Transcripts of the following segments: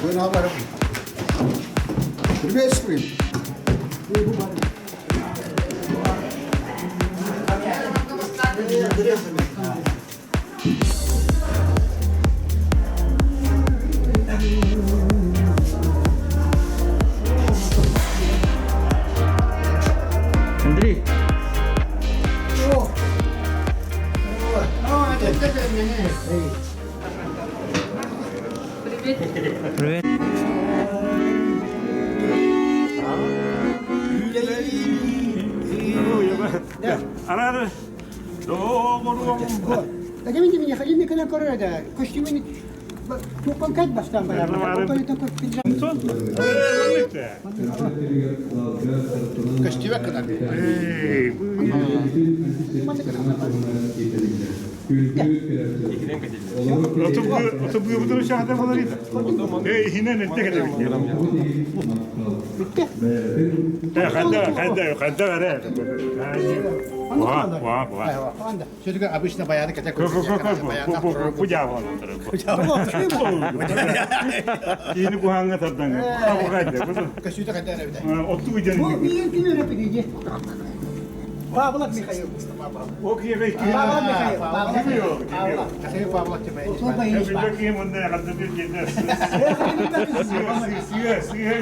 Buyurun haberim. Bir espri. Андрей. Привет. Ara doğru. Demin de mi halinde kadar koruyor da kostümün çok konkret baştan bayağı. Kostüme kadar. Otobuyu bu şahane falan idi. Yine ne kadar Bitti. Kanda var. Vah. Çocuk abişte bayanı kaçak. Bu cevap. Yeni bu hangi taraftan? Bu kadar. Kostüme kadar evde. Otu gidelim. Bu bir kim öğretmeni? Pavlak Mikhail. O ki yemek ki. Pavlak Mikhail. Pavlak. Kasayı Pavlak çömeği. Sopa yiyiş Bir bak. bakayım onda kadar bir cennet.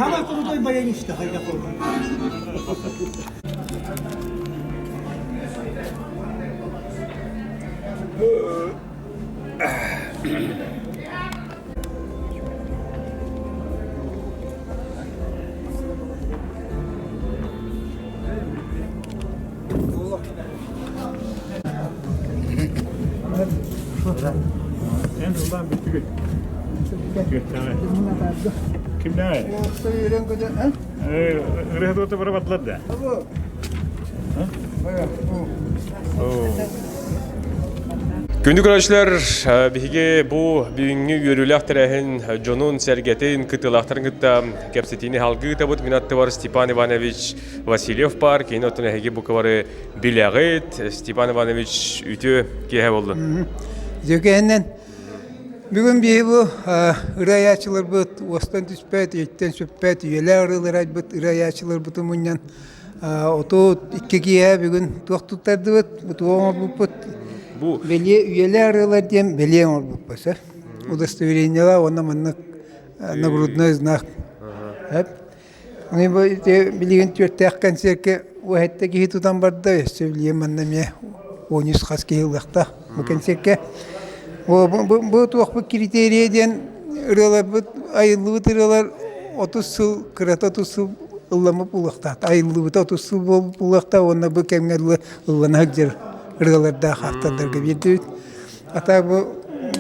Ama kurutoy bayan işte hayda korku. En azından bitti. Kim ne? Yoksa yürüyen koca. Rehdotu para batladı da. Bu. Bayağı. Күндүк көрөчүлөр биге бу бүгүнкү görүлөктөрүн жонун сергетин кытылактарын кытта кепсетини халгы табыт минатты бар Степан Иванович Васильев бар кейін отун эги букавары билягыт Степан Иванович үтө кие болду. Зөкеннен бүгін бейі бұл ұраяшылар бұд, остан түспәт, еттен сөппәт, үйелі ұрылар бұд, ұраяшылар бұд мұннан. Ото икке кие бүгін тоқтуттарды бұд, бұд оңыр бұд. Үйелі ұрылар дем беле оңыр бұд баса. Удостоверениялар, оны мұнық нагрудной знак. Оны білеген төрттәк концертке уәтті кейі тұтан барды, сөйлейім мұнна ме 13 қас кейі ұлақта бұл концертке. Bu tuğ kriteriyeden ırılar, bu ayıllığı ırılar 30 yıl, kırat 30 yıl ıllamı bulakta. Ayıllığı 30 yıl bulakta, onda bu kemgerli ıllana hıcır ırılar daha haftadır gibi. Hatta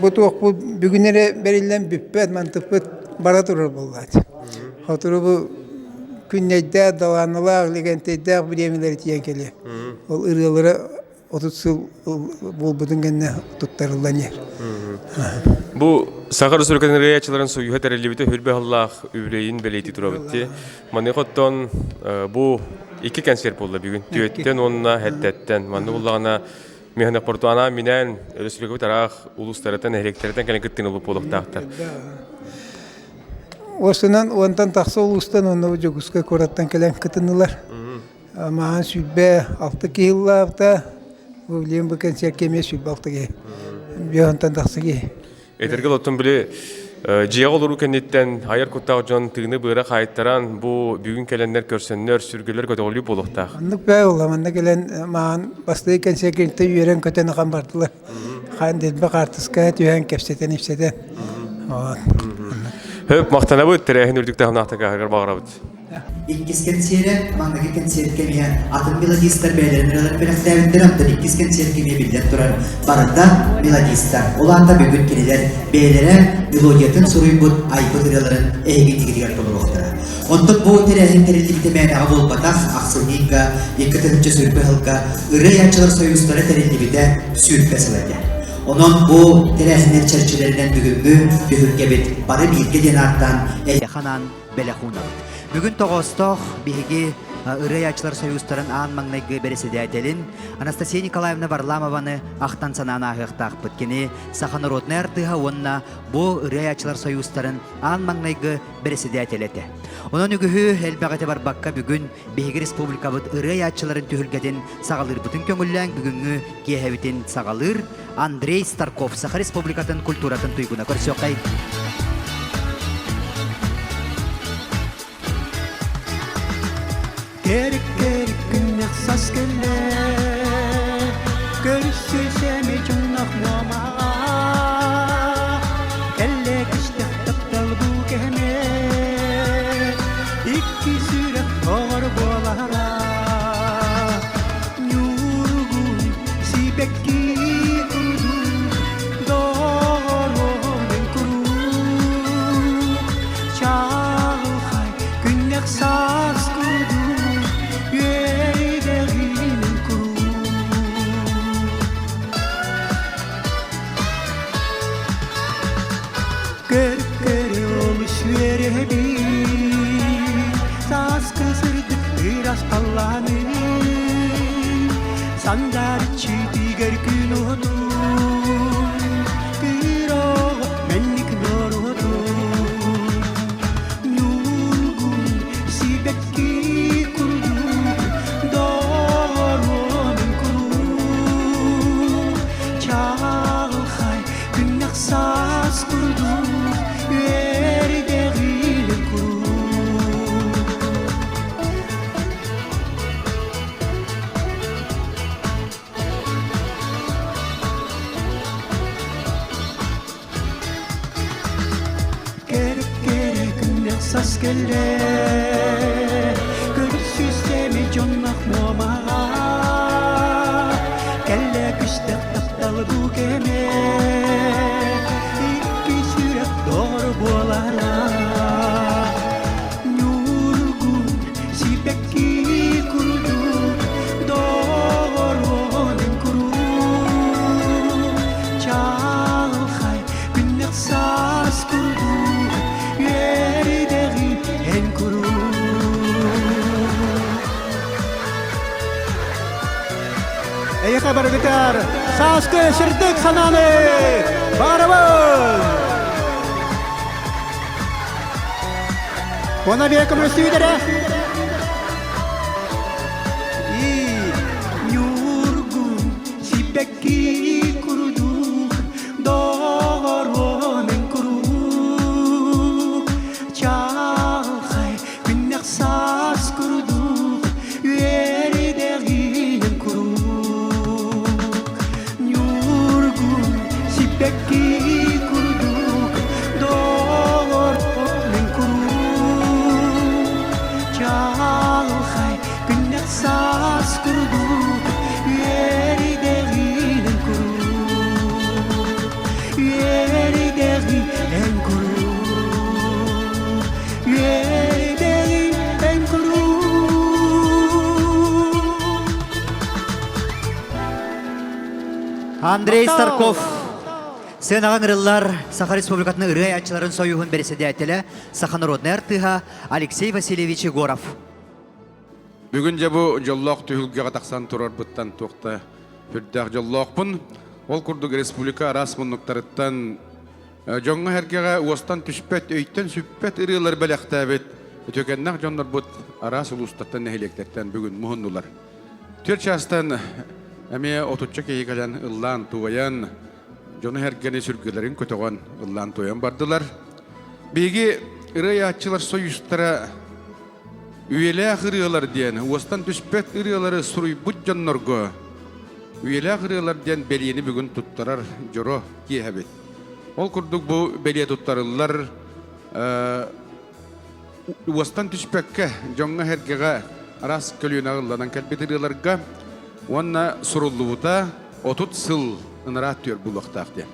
bu tuğ bugünlere verilen büppet, mantıpet bara durur bulladı. Hatırı bu künneyde, dalanılar, legenteyde bir yemeleri tiyen geliyor. O ırılara 30 yıl bulbudun genne tuttarılan yer. Bu Sakarya Sürük'ün reyatçıların soyu heterelibite hülbe Allah üvreyin beleyti durabitti. Manekotton bu iki kanser oldu bugün. Tüyetten onunla heddetten. Manı bullağına mehane portuana minen Sürük'ü taraf uluslararası elektrikten gelen gittin olup oluktaktır. Osunan ondan taksa ulustan onu Joguska Korat'tan gelen kıtınılar. Ama sülbe 6 yıllarda bu bileyim bu kanser kemiğe sülbe 6 yıl. Bir ondan taksa ki. Etergel otun bile ciğer olur kennetten hayır kuttağı can tığını bırak hayıttıran bu bugün gelenler körsenler sürgüler kötü oluyor bulukta. Anlık be olamanda gelen mağan bastığı kanser kemikte yüren kötüne kan bardılar. Kan dedi bak artıska tüyen kepseten ifseden. Hep mahtana bu terehin ürdükte hamnakta kahır bağırabıd. İkkiz kensiyere, mandaki kensiyere kemiye atın melodistler beylerin öğretmenin devletleri atın ikkiz kensiyere kemiye bildet durar. Barında melodistler. Olanda bugün keliler beylere melodiyatın soruyu bu aybı dırıların eğgin gidiyor bulmakta. Ondan bu terehin terilli bitemeyene ağıl batak, aksılıyınca, yıkıtınca sürpe hılka, ırı yançılar soyuzları terilli bite sürpe sıvırdı. Onun bu terehinler çerçelerinden bugünkü tühür gebet, barı bilge denattan Elhanan Belahunavut. Бүгін тоғыстық биһиги Ырый Ачылар Союзтарын аан маңнайгы береседәтелин Анастасия Николаевна Варламованы ақтан санана ағықтақ бүткені Саханародный артыға онна бұ Ырый Ачылар Союзтарын аан маңнайгы береседәтелеті. Onun үгіхі әлбәғеті бар баққа бүгін биһиги республика бұд Ырый Ачыларын түхілгеден сағалыр бұтын көңіллән бүгінгі киэхәбітін сағалыр Андрей Старков Саха Республикатын культуратын туйгуна көрсөқай. Gerek günah sas gele Görüşsüzemi cunnak mama Kelle kışta taptal bu keme İki sürek doğru bolara Nurgun sibekki kurdu Doğru ben kuru Çağhay günah sas kurdu Kere olmuş verebi Saz kızırdı biraz pallanı Sandar çiti gergün odur Bir o menlik nor odur Nurgun sibekki kurdu Doğru ben kuru Çağhay günah saz kurdu Sas gele Görüşsüzemi cunnak moma Kelle kışta taptal bu keme İki sürek doğru bolara Nurgun sibekki kurdu Doğru ben kuru Çağhay günah sas kurdu Ey kabar gitar, saske sirdik sanane, barabın. Ona bir ekmek istedere. Nurgun sibekki kurdu, doğru men kuru. Çağhay günah saz kurdu, yeri derginin kuru. Bekki kurduk doğur men kuru Çağhay günah saz kurduk Yeri derginin kuru Yeri derginin kuru Yeri derginin kuru Андрей Старков Сенаган ырыллар Саха Республикатының Ырый Ачыларын Союзын береседәтеле Саханародный артыға Алексей Васильевич Егоров. Бүгін жабу жоллақ түйілге қатақсан тұрар бұттан тоқта хүрдәқ жоллақпын. Ол күрдік республика арас мұнықтарыттан жоңға әркеға уастан түшпәт, өйттен сүппәт ырылар бәләқтәбет. Өтөкеннақ жондар бұт арас ұлыстаттан нәхелектерттен бүгін мұхындылар. Төр частан әме отутча кейі қалан ыллан туғаян Жоны әргені сүргілерін көтіған ұллан тойын бардылар. Беге Ырый Ачылар Союзтара үйелі ырылар ден, уастан түспет ырылары сұруй бұд жоннорго. Үйелі ырылар ден бәлиені бүгін тұттарар жоро кейхәбет. Ол күрдік бұл бәлие тұттарылар уастан түспекке жоңға әргеға арас көліен ағылладан кәлбет ырыларға онна сұрулуыта 30 сыл ынырат түйір бұлықтақты.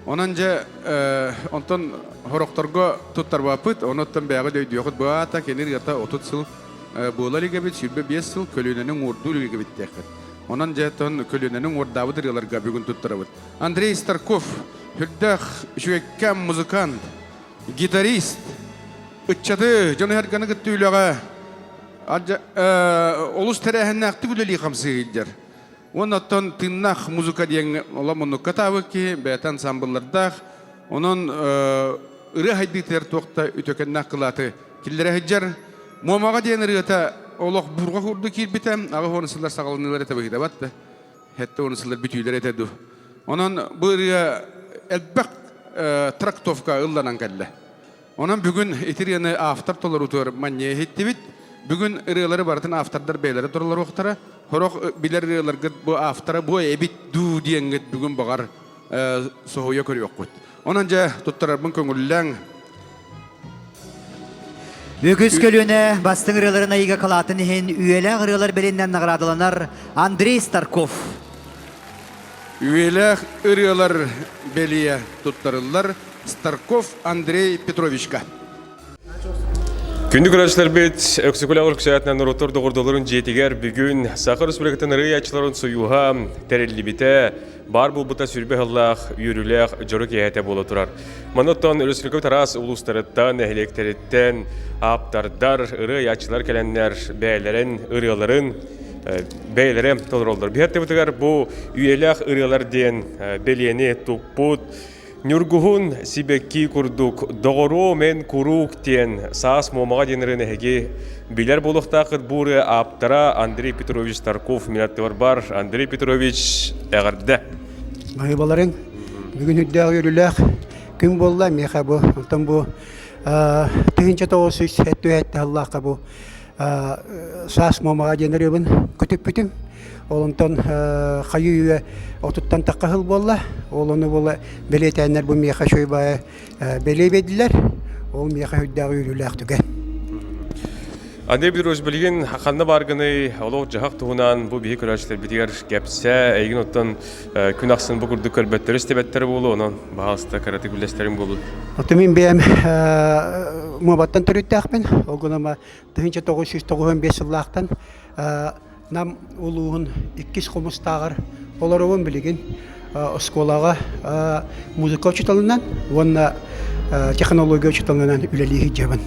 Онанжа онтан хорокторго туттар бапыт, оноттан бәғы дөйді оқыт бұғата кенер ғата 30 сыл бұлар егебет, сүрбе 5 сыл көлінінің орду егебет тәқіт. Онанжа тон көлінінің ордавыдыр еларға бүгін туттарабыт. Андрей Старков, хүрдәқ шүеккәм музыкант, гитарист, ıççadı, canı her kanı gıttıylağa. Olus terehenne aktı güleli kamsı gilder. Ondan tınnak muzika diyen olamonuk katabı ki beytan sambıllarda onun ırı hayditer tokta ütökennak kılatı killere heccer. Muamaga diyen ırıta olaq burga kurdu kilbitem ağı onusılar sağlanılar etabi gidebattı. Hatta onusılar bütüler etedu. Onun bu ırıya elbek traktovka ıllanan kelle. Onun bugün itiriyanı aftar tolar utur manye hittibit. Bugün ırıları barıtın aftardar beyleri dururlar oktara. Horok biler ırılar gıt bu aftara bu ebit du diyen gıt bugün bağır soğuya körü yok gıt. Onunca tuttarar bun köngüllülen. Bugüs kölüne bastın ırılarına iga kalatın hen üyele ırılar belinden nagradalanar Andrei Starkov. Üyeler ırılar beliye tuttarırlar. Starkov Andrei Petrovichka. Күндік ұрашылар бет, өксікілі sayatından rotor doğurduların jetiger bugün Sakar Respublikatın rıyaçıların suyuha terellibite bar bulbuta sürbe hallaq, yürülaq, joruk yahete bolu turar. Manottan Respublika taras uluslarıttan, elektritten, aptardar, rıyaçılar kelenler, beylerin, ırıyaların, beylere tolur oldur. Bir hatta bu bu üyelaq ırıyalar diyen beliyeni tukput, Nürguhun sibekki kurduk, doğru men kuruk diyen saas momağa denirine hege biler buluqtaqıd buru aptara Andrei Petrovich Starkov minatı var. Andrei Petrovich eğirde. Mayıbaların bugün hüddağ yürülük gün bolla meha bu. Ondan bu tühünce toğusuz etti Allah'a bu saas momağa deniribin kütüp bütüm. Ondan hayıya otuttan takahıl bolla. Onu bolla beleytenler bu meha şöyle baya beleybediler. O meha hüddağ yürülük tüge. Andrei Petrovich bilgin haqqanda bargını oluq jahaq tuğunan bu bihi körәçler bitiger gepse egin ottan gün aqsın bu kurdu körbetleri istebetleri bolu onun bahasta karate gülleslerin bolu. Otumin benim muhabbattan törüttəqmin. O günama 1995 yıllaqtan nam uluğun ikkis komustağır olarıvın bilgin skolağa muzika uçutalından vonna texnologiya uçutalından üleliği cebin.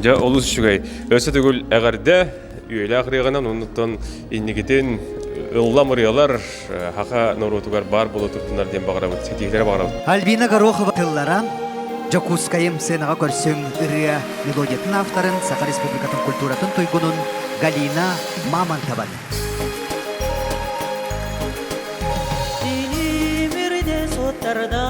Ja olus şugay. Öse tugul eğerde üyeli ağrıyağından onundan innigiten ıllamırıyalar haqa norotugar bar bolu turtunlar diyen bağırabıd. Setihlere bağırabıd. Albina Горохова тылларан Жакускайым сенаға көрсің ырыя мелодиятын авторын Саха Республикатын культуратын тойгунун Галина Мамонтова. Dilimirde sotarda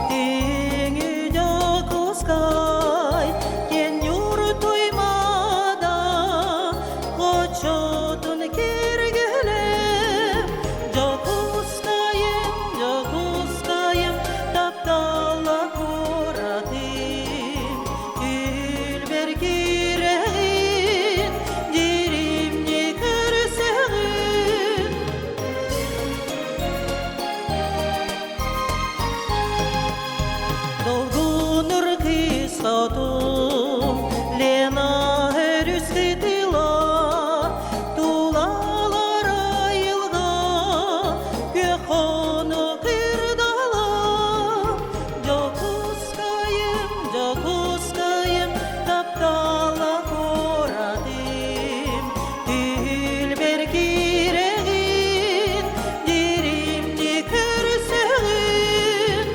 Tеңі Жакускай Кен юртуймада Қочотун кергелем Жакускайым таптала коратым Үлбер кирегин Диримни көрсегин Долгунур кисатум Лена өрүскетила Тулалар айылга Көкхону кырдала Жакускайым таптала коратым Үлбер кирегин Диримни көрсегин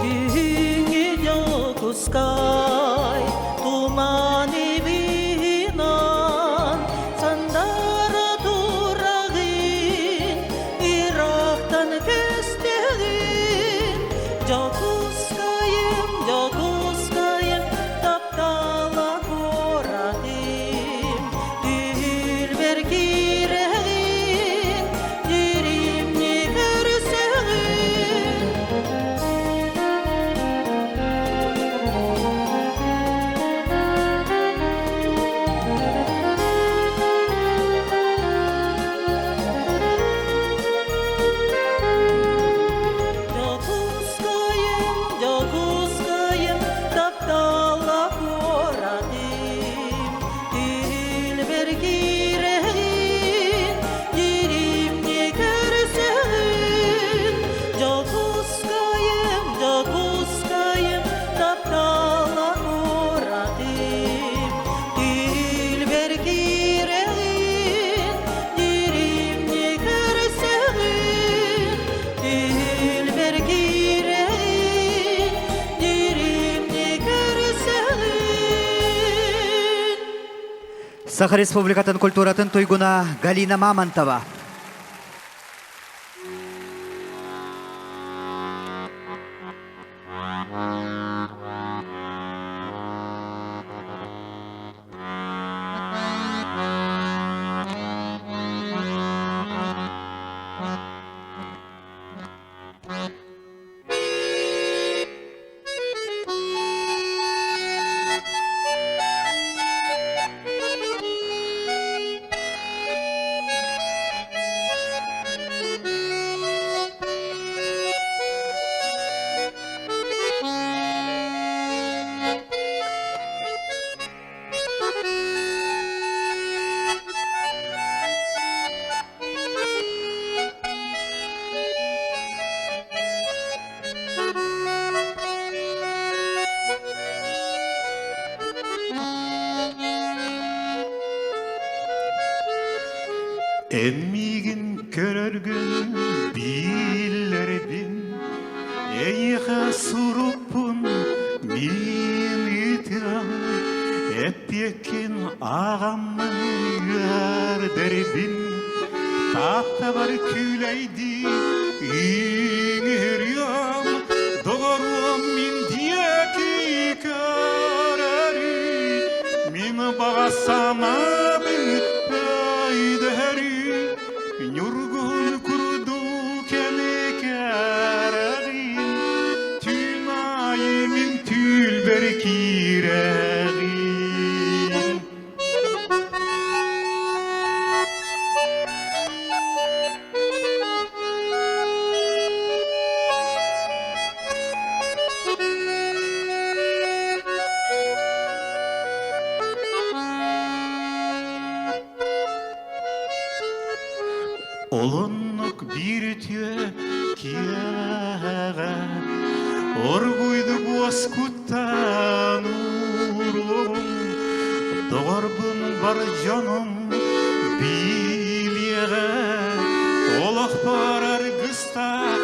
Күңі Жакускай туманы бинан Сандара турағын Ирақтан көстегін Жакускайым таптала коратым Үлбер кирегин Диримни көрсегін Саха Республикатын культуратын туйгуна Галина Мамонтова. Emmigin körörgün billerbin Eyha surupun min itiram Epyekin ağamın yerderbin Tahta var küleydi İngiriyam Doğruam min diyeki karari Min bağasama bin paydahari Nurgun kurdu kemekerin Tünayimin tülberkirerin Olunluk bir tüye kiyaga Orbuydu boskuttan uğrum Doğarbın var canım bilyege Olak barar gıstak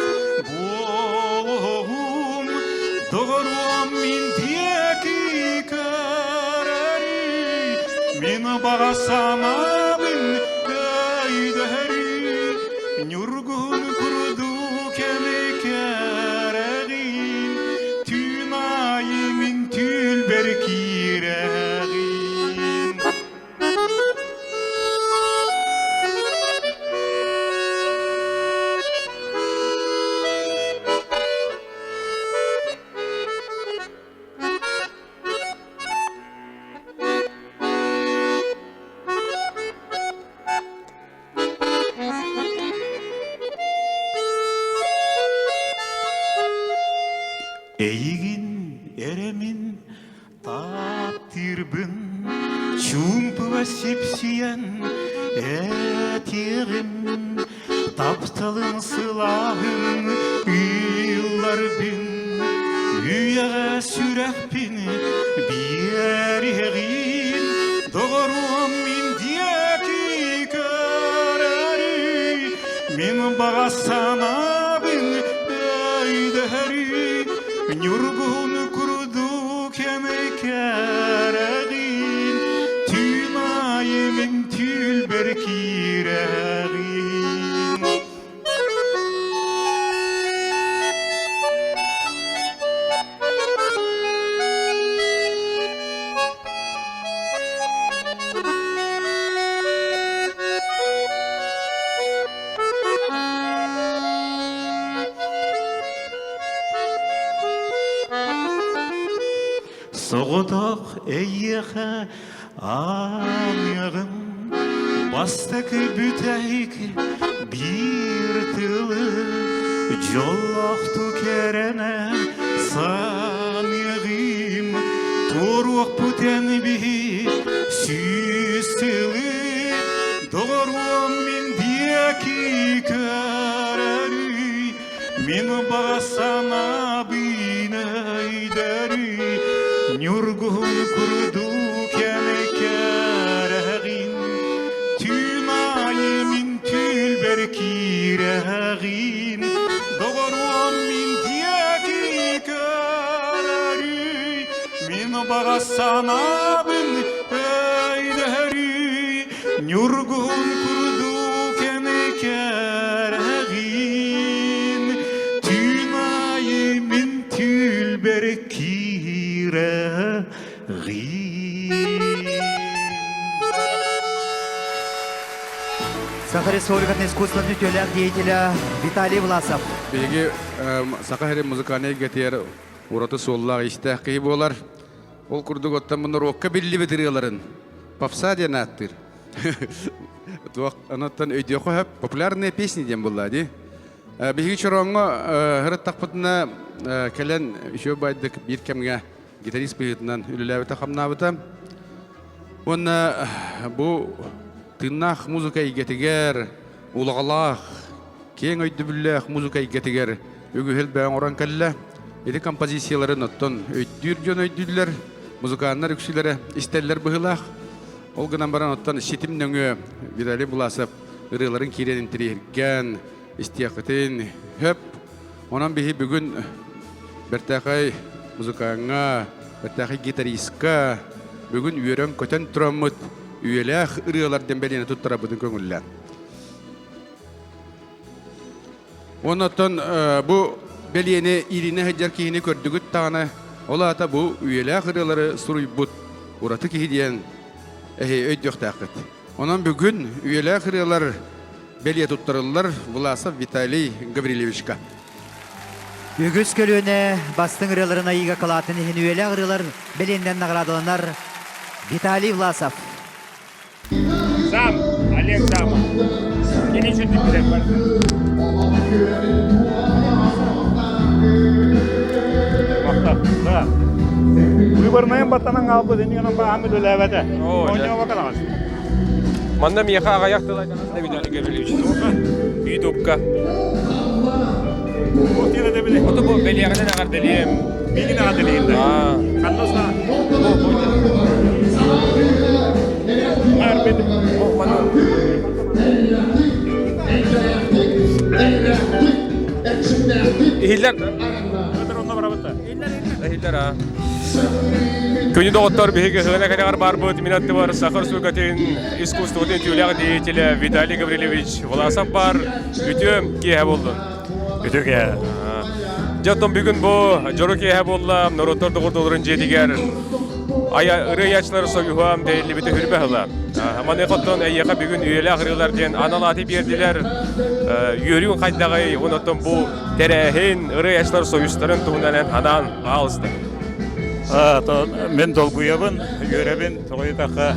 boğum Doğarum min diyeki karari Min bağasama bin kaydahari Nurgun kurdu kemekerin Tünayimin tülberkirerin Eğin eremin taptirbin Çumpu ve sipsiyen etiğim Taptalın silahın yıllar bin Üyege sürek bin bir yeğin Doğruam min diyeki karari Min bağasana bin paydahari Nurgun kurdu kemekerin Tünayimin tülberkirerin Soğudak eyyeğe anıyağım Bastık büteyik bir tılı Jollaktu kerene sanıyağım Toruk büten bir süsülü Doğruam min diyeki karari Min bağasana bineyderi Nurgun kurdu kemekerin Tünayimin tülberkirerin Doğruam min diyeki karari Min bağasana bin paydahari Nurgun kurdu kemekergin Tünayı min tülberkiregin Саха Республикатын искусственный төлөк деятеля Виталий Власов. Беги Саха музыканы гетер ураты соллаг истәхки болар. Ол курдук оттан мұны рокка билли бетирияларын. Попса ден аттыр. Анаттан өйдеқо хөп популярные песни ден болла ди. Беги чоронго хырыттақпытына келен үшө байдык бир кемге гитарист бейітінен үліләбіті қамнабыты. Оны бұл тыннақ музыка игетигер, улағалақ, кең өйді бүлләқ музыка игетигер үгіхіл бәң оран кәлі. Еді композицияларын оттон өйддүр жон өйддүрлер, музыкандар үксілері істерлер бұғылақ. Ол ғынан баран оттан шетім нөңі Виталий Власов ұрыларын керенін тірерген, істияқытын хөп. Онан бейі бүгін бәртәқай музыкаңа, бәртәқай гитаристка, бүгін үйерен көтен тұрамыд, үйеләқ ұрылардан бәлені тұттыра бұдың көңіллән. Онаттан бұл бәлені иріне хәджар кейіне көрдігіт тағаны, ол ата бұл үйеләқ ұрылары сұруй бұд, ұраты кейден өйдіқ тәқіт. Онан бүгін үйеләқ ұрылар бәле тұттырылар Власов Виталий Гаврилевичка. Үгіз көліне бастың ұрыларына иға қалатын ехін үйелі ұрылар бәленден нағырадыланар Виталий Власов. Сам, Олег сам. Кені чөтті білек бар. Мақтап, да. Выборнайын баттанан алды, денеген ба Амид өләбәді. Ойнау бақалағыз. Манда мияқа ағаяқтылай жанасында Виталий Гаврилевич. Ютубка. Отыны да білек. Оты бұл бәлияғынан ағар дәлем. Білген аға ділейін да. Қандосына. Әр беді. İhiller. Ötür onunla beraber. İhiller ha. Köyü doktor bir hıgına kadar var bu minatı var. Sakar Sulkatin İskustuv'un tüyleği diyetiyle Vitaliy Gavrilevich Vlasov var. Bütün kiye oldu. Bütün kiye. Jaton bugün bu Joru kiye oldu. Norotor doğurduğun jediger. Aya ırı yaşları soyuham değerli bir hürbe hala. Ama ne kadar ayyağa bugün üyeler hırılar diyen analatı berdiler. Yürüyün kaydağıyı ondan bu terehin ırı yaşları soyuşların tuğunanen anan ağızdı. Men dolguyabın, yörebin, toğuydaqa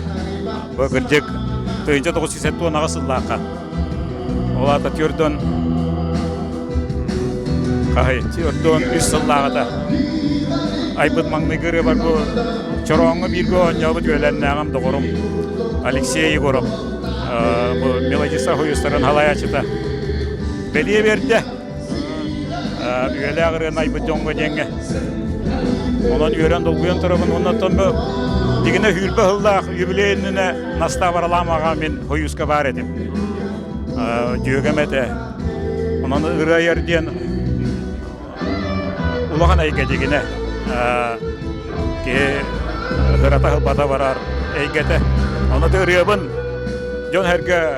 bögürcek töyünce 980 ağasıllaqa. Ola da türdön qahay, türdön üst sıllaqa da. Aybıt mаңны görü var bu çoroğunu bir gün yabıt ölenleğim doğurum. Alexey Yegorov. Bu melodista huyusların halayachıda. Beliye verdi. Üyeleğirin aybıt jonga denge. Onun öğren dolguyan tarafın ondan bu digine hülbe hıllaq yübileyinine nasta varalamağa men huyuska var edim. Jögemete. Onun ıra yerden ulağan ayga digine ki hırata hılbada varar eygete. Onu da ırıyabın jon herge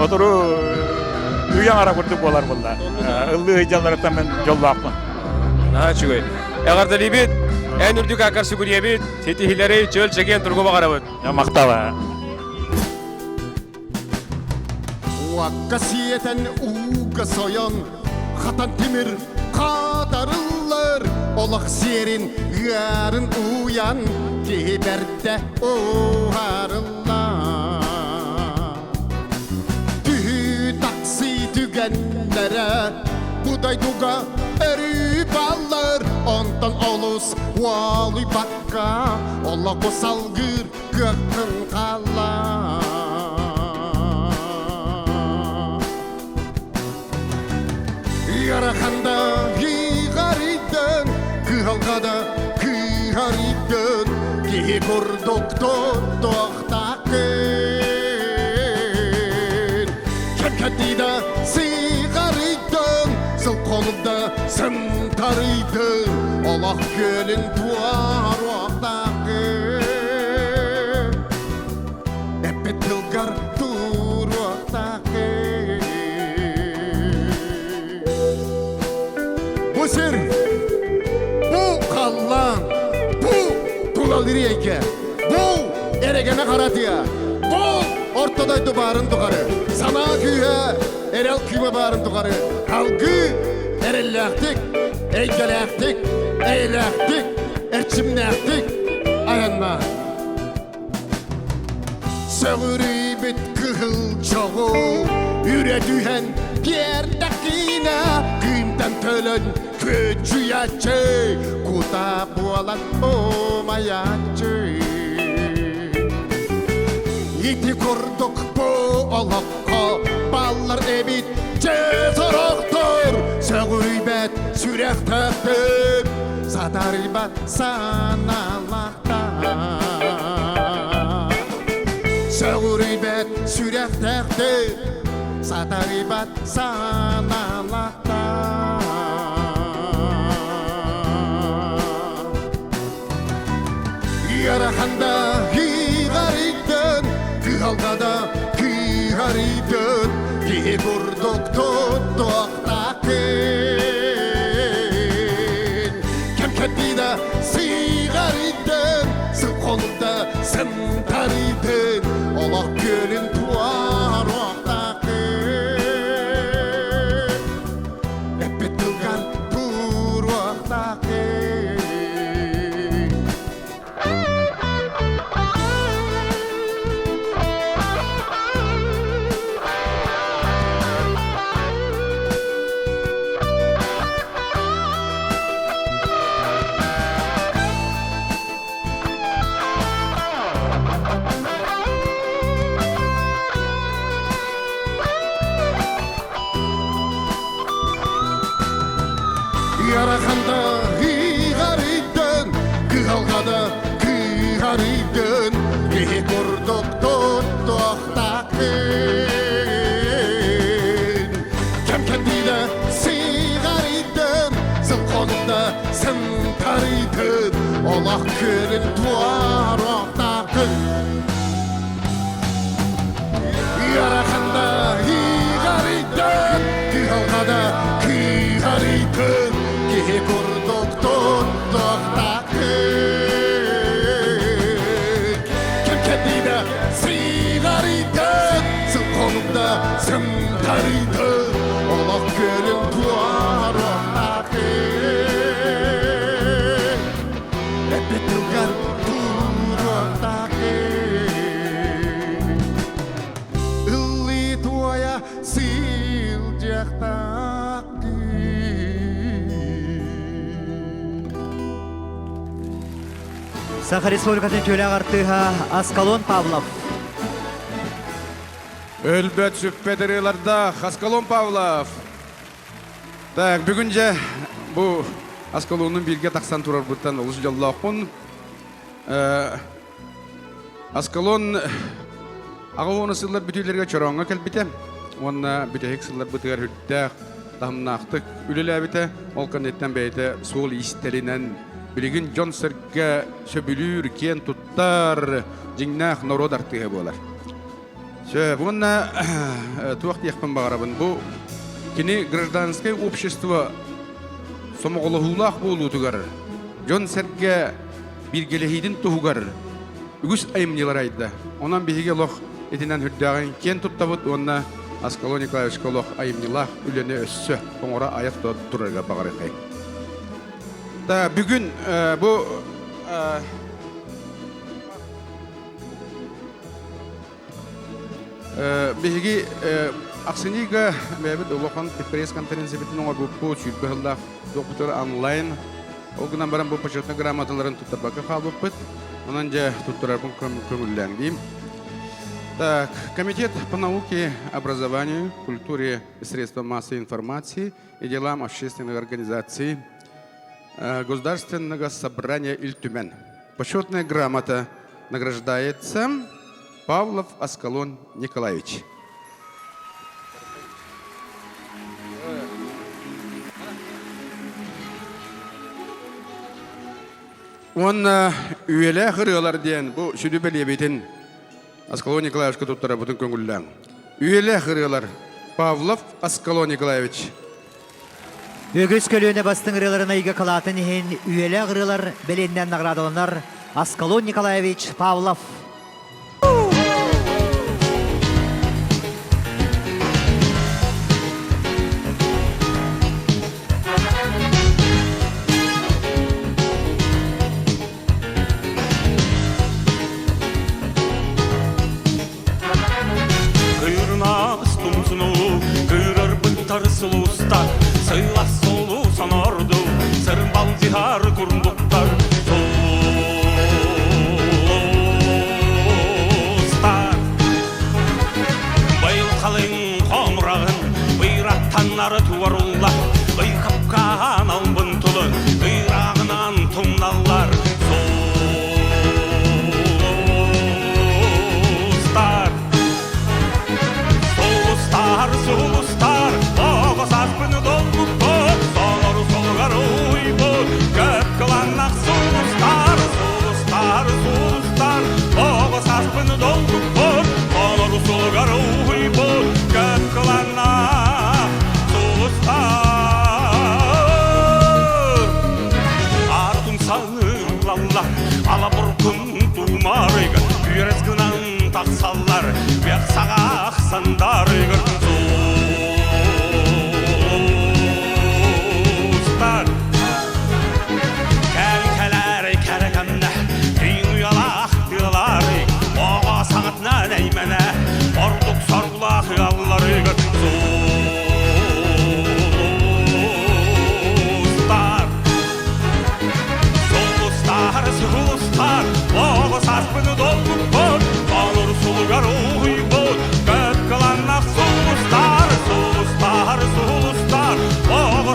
oturu üyan ara kurtuk olar bunlar. Illı hıcalarıtan ben jollaqmın. Ha çıkıyor. Eğer de libit en ürdük akar sügüriye bit tetihileri çöl çeken turgu bakarabıt. Ya maktaba. Vakkasiyeten uğga soyan hatan timir kadarıllar olak serin yarın uyan kiberde uharıllar tühü taksi tügenlere buday duga erip alır ondan olus valı bakka ola kosalgır gökün kalar Yarakanda higariden kıhalgada kıhariden ki kurdukto tohtakın Şemkatida sigariden sıl kolumda sımtariden Allah gölün tuar vaktakın Мусир, bu kallan, bu tulaliriyeke, bu eregene karatıya, bu ortada duvarın tukarı, sana güye erel kıyma barın tukarı, halkı erellektik, eydelektik, eylektik, erçimlektik, ayanma. Söğürü bit kıhıl çoğu, üretühen pierdekine, kıyımdan tölön köçüyatçı, kuta bualan olmayatçı. İti kurduk bu olakka, ballar ebit cezoroktur, söğürübet sürektektir, sataribat sanalakta. Söğürübet sürektektir, sataribat sanalakta. Yarakanda higariden, kıhalgada kihariden, ki kurduk tuttuaktakin. Kemketida sigariden, sıl kolunda sıntariden, Allah gölün tuar vaktakin. Epet tılgan tur vaktakin. Yarakanda higariden, kıhalgada kihariden, ki kurduk tuttuaktakin. Kemkendide sigariden, sıl kolunda sıntariden, Allah körün tuar oktakin. Yarakanda higariden, kıhalgada kihariden, ki kurduk tuttuaktakin. Kemkendide sigariden, sıl kolumda sıntariden, Allah gölün tuar oktakin. Epet tılgan tur oktakin. Illi tuaya siljektakin. Саха Республикатын төлі ағартыға Аскалон Павлов. Өлбөт сүппедериларда Аскалон Павлов. Так, бүгінже бұл Аскалонның бірге тақсан турар бұттан ұлыс жоллақпын. Аскалон ағылуыны сыллар бүтілерге чороңға кәлбіте. Онна бүтәйік сыллар бұтығар хүттәқ, тағымнақтық үлілі әбіте. Ол қандеттен бәйті сол истелінен білігін жон сірге сөбілір, кен тұттар, жыңнақ народ артығы болар. Бұнна туақты яқпын бағарабын. Бұл кені гражданское общество сомоғылығылақ болу тұғар. Жон сірге біргелехейдің тұғығар. Үгіс айымнелар айды. Онан бейге лоқ етінен хүддағын кен тұттабыд, онна Аскалон Николаевичка лоқ айымнелақ үлені өссі. Оңыра аяқ тұрарға бағар еқай. Бүгін бұл бейге ақсыниға бәбіт ұлықын пресс-конференция бітін оңар бұл бұл сүйітбіғылақ доктор онлайн. Оғынан баран бұл почетный грамоталарын тұттарбақы қалып бұд. Онан жа тұттарабын көңілләң дейм. Комитет по науке, образованию, культуре и средствам массовой информации и делам общественных организаций Государственного собрания Ильтюмен. Почетная грамота награждается Павлов Аскалон Николаевич. Он üyele hırılar diyen bu südü belyebetin Аскалон Николаевичка туттара бүтін көңілләң. Üyele hırılar Павлов Аскалон Николаевич. Өгөс көлüne bastın ırılarına iga kalatın ihin üyele ırılar belenden nagradalanar Askalon Nikolaevich Pavlov. Kıyırına ıstumsunu, kıyırır bıntar sulustar, sıylas solu sanardı, sırın bal zihar kurunduklar. Sulustar, bayıl kalın komrağın, bıyraktanları tuvarullar, bıy kapkan albın tulu, bıyrağınan tumnallar. Sulustar, oğuz aspını dolgup bot, sonları solgar uybut, gök kılanak sulustar, oğuz aspını dolgup bot, sonları solgar uybut, gök kılanak sulustar. Artun sağırlallar, alaburkun tumarıgı, üyerez gınan taksallar, bek sağa aksandarıgı.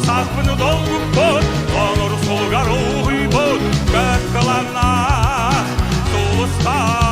Saspını dolgup bot, olur solgar uybut, gök kılana sulustar.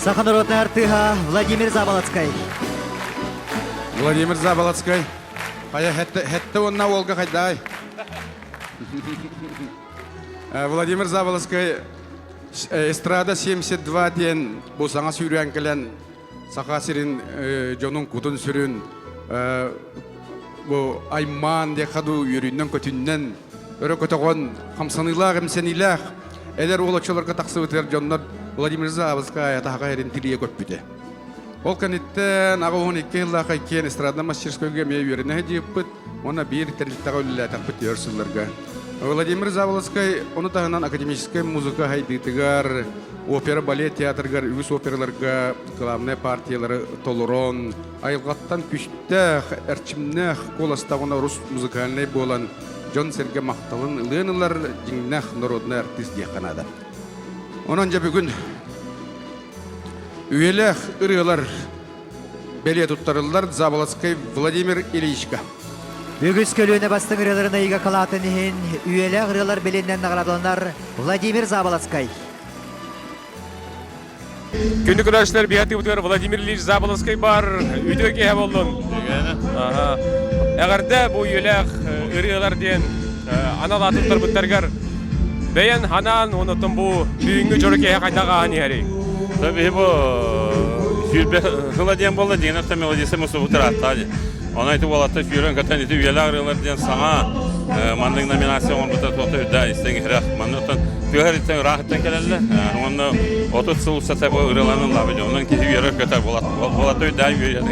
Саханародная артыга Владимир Заболоцкай. Владимир Заболоцкай. Хая хетте онна олга хайдай. Владимир Заболоцкай эстрада 72 ден бу саңа сүйрен келен сахасирин жонун кутун сүрүн бу айман де хаду юрүннөн көтүннөн өрө көтөгөн камсанылах эмсенилах элер улачыларга таксыбытыр жоннор Владимир Заболоцкай атаға ерін тилие көппіде. Ол кәнеттен ағуын 2 жылға қайкен эстрадна мастерскойға мей өріне дейіппіт, оны бір тәрліктіға өлілі тақпыт өрсілерге. Владимир Заболоцкай оны тағынан академическая музыка хайдытыгар, опера, балет, театргар, үгіс операларға, главный партиялары толырон, айылғаттан күштәқ, әрчімнәқ, қоластағына рус музыкальный болан, Жон Серге мақталын ылынылар жиңнәқ народный артист деқанады. Онан жа бүгін үйелі ұрығылар беле тұттарылар Заболоцкай Владимир Ильичка. Өгіс көлüne bastın ırılarına iga kalatın ihin üyele ırılar belenden nagradalanar Vladimir Заболоцкай. Күнді күрәшілер бейәті бұтығар Владимир Ильич Заболоцкай бар үйдегі кеге болдың. Әғірді бұл үйелі ұрығылар ден аналатықтар бұттарғар бәйін ханан онытын бұл бүйінгі жорекеге қайдаға аны әрей. Tabii bu Hıladyen bolla diyen hafta melodisi musubu tarattı. Ona iti olatta füren katan iti üyeler ağrılar diyen sana mandın nominasyon bu da tota üdda isten ihrak manı ondan tüheritten rahattan gelirler. Onu 30 yıl sata bu ırılanın labı. Onun ki yürür kadar bolat da yürür.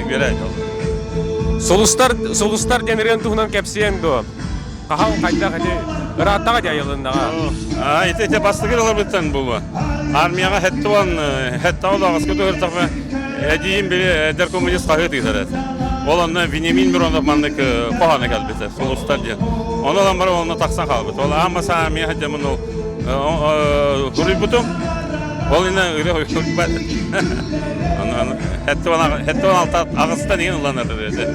Solustar deneren tuhunan kepsiyen do. Kahan kayda hadi rahatta yayılındaga. Ite bastıgır olur bitten bu. Armiyaga hette ol ağızkı doğru tabi. Ediyim bir der komünist kahı diyor. Olanla Vinimin bir onda mandık kohana kalbete. Solustar diye. Onu olan bari onunla taksan kalbete. Ola ama samiye hacamın o hurri butum. Olina öyle hurri hette on altı ağızda neyin ulanır dedi.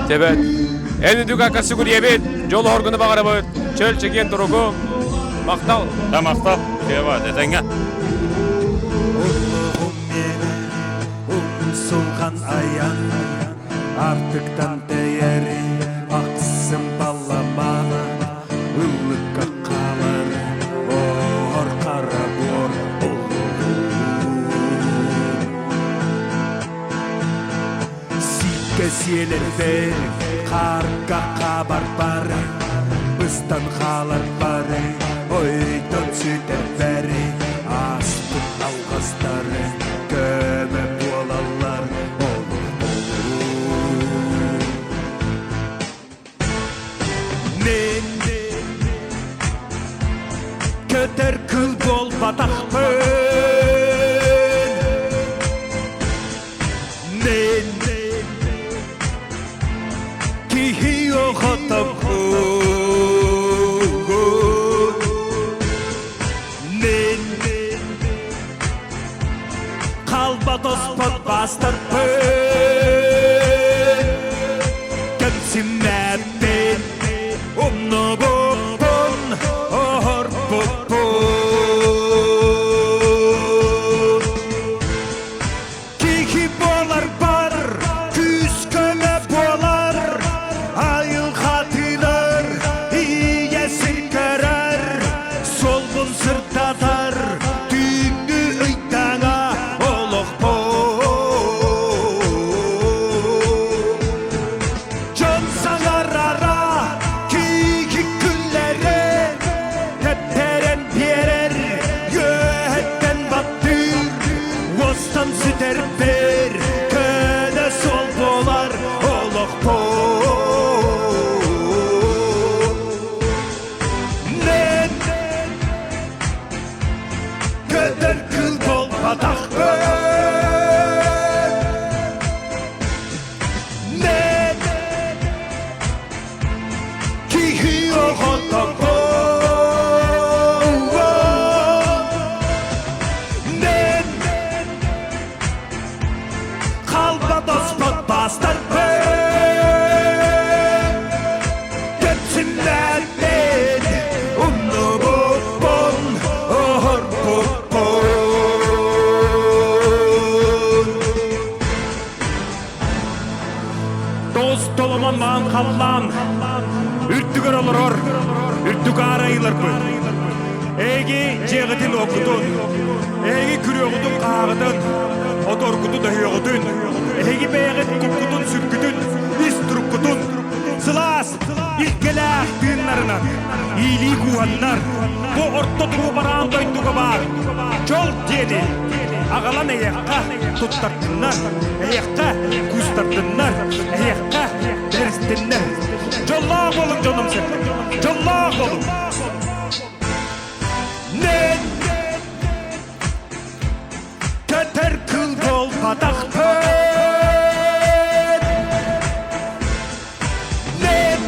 Tebet. En düğün akası güriyebet. Yol horgunu bağırı bu. Çöl çeken durugu. Maktal. Da maktal. Şey var dedenge. Sulkan ayan artıktan değeri aksın ballamana ıllıkka kalır or kara bor sikke siyelerbe karga kabar bari ıstan kalar bari oydan süter beri astın algastары köme bualallar olur men köter kıl bol batakpın men kihi oxatapın men kalbados potbastırpın Kemsimmetten umno bopun ohor bopun Kiki bolar bar küs köme bolar ayıl hatiler iye sirkerer solgun sırtatar düğünü ıydana oluq Can sanarara kiki küllere teperen piyerer yöhetten battır Vostan süter per köne sol bolar oluq Nen köder kıl bol batak Nen kihi oxotapın Nen kalbados potbastırpın Kepsimmetten umno bopun ohor bopun Dost dolaman man kallan Ürtügөр oluror Ürtügö arayılırpın Egi jeğitin okudun Egi kürüyogudun kağıdın Otorkudu da hiyogudun Egi beğit kukudun sürküdün İs turkudun Sılas ilkeleh dünlarından İyiliği kuhanlar Bu orta duru barağın doydugu var Çol diyedi Ağalan eyekka tuttartınlar Eyekka kustartınlar Eyekka deristinler Çollak olun canım sen Çollak olun Nen Köter kıl bol batakpın Nen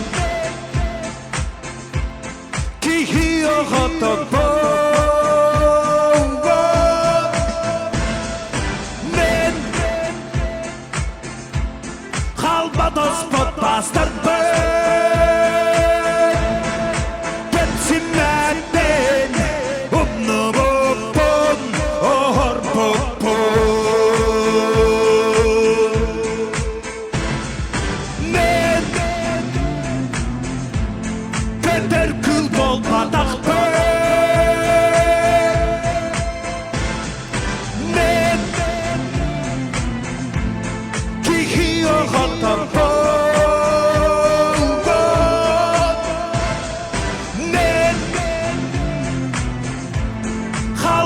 Kihi oxotapın Men Kalbados potbastırpın Kepsimmetten umno bopun ohor bopun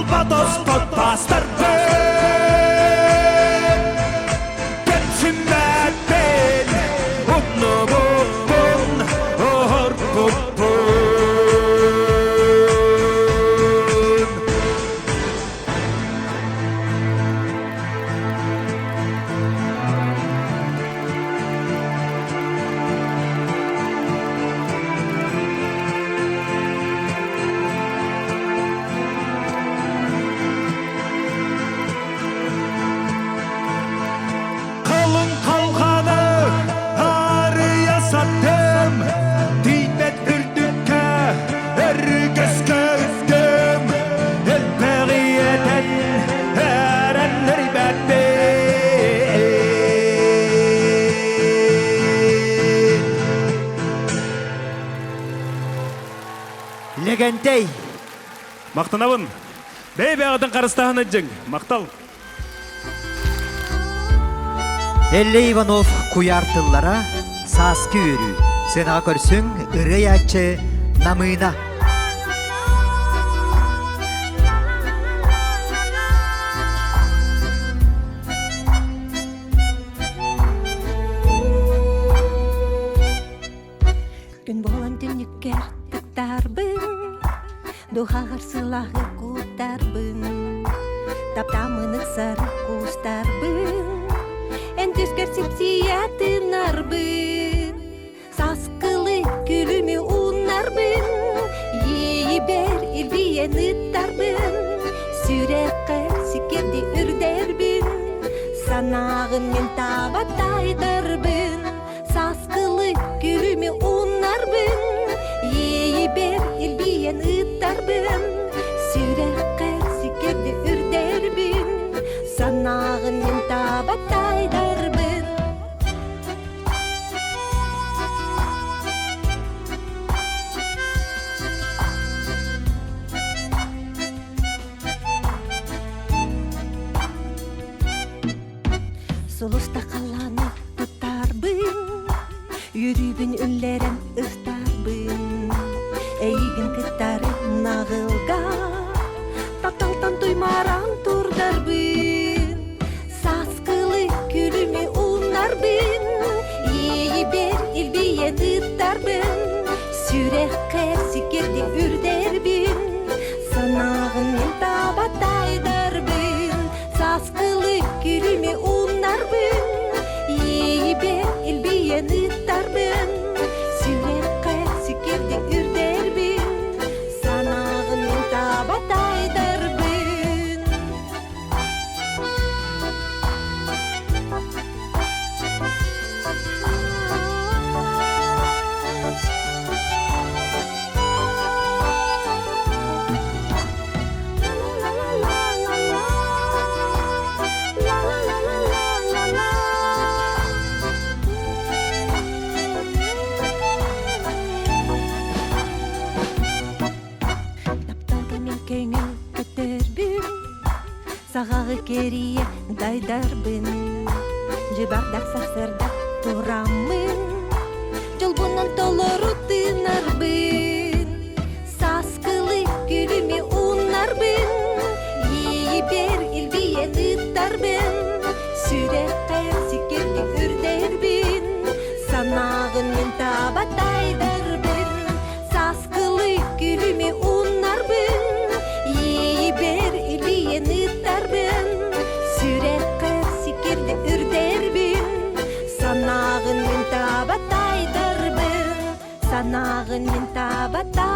Kalbados potbastır Geçinler ben Unlu bubun Ohor bubun Kalın kalkanı harıya sattım Diymet ürdükke ergözke üzdüm Elperiyeten erenleri bende Legentey. Maqtanabın Beybe adın qarыстahını jeng Maqtal Elle Ivanov kuyartıllara saskı yürü. Sena körsün ırı yaçı namına. Gün bolan tünükker tıktarbın Dohağır sılahı kutarbın Taptamınık sarı kustarbın En tüsker sipsiyatınarbın Saskılı gülümü unarbın Yiber ilbiyen ıttarbın Sürekler sikerdi ürderbin Sanağın men tabataytarbın Saskılı gülümü unarbın Yiber ilbiyen ıttarbın Sürekler sikerdi ürderbin Sanağın men tabataytarbın Sulusta kalanı tutarbın Yürübün ülleren ıhtarbın Eygin kıttarı nağılga Taptaltan duymaran turdarbın Saskılı gülümü unarbın Yiber ilbiyen ıttarbın Sürekler sikerdi ürderbin Sanağın men tabataytarbın Saskılı gülümü unarbın Yiber ilbiyen ıttarbın Sürekler sikerdi ürderbin Sanağın men tabataytarbın Сағағы керие дайдарбын Жыбардақ сақсырда турамын Жолбунан толору тынарбын Саскылы гүліме унарбын Yiber ilbiyen ıttarbın Sürekler sikerdi ürderbin Sanağın men tabataytarbın Saskılı gülüme unarbın Yiber ilbiyen ıttarbın Sürekler sikerdi ürderbin Sanağın men tabataytarbın Sanağın men tabataytarbın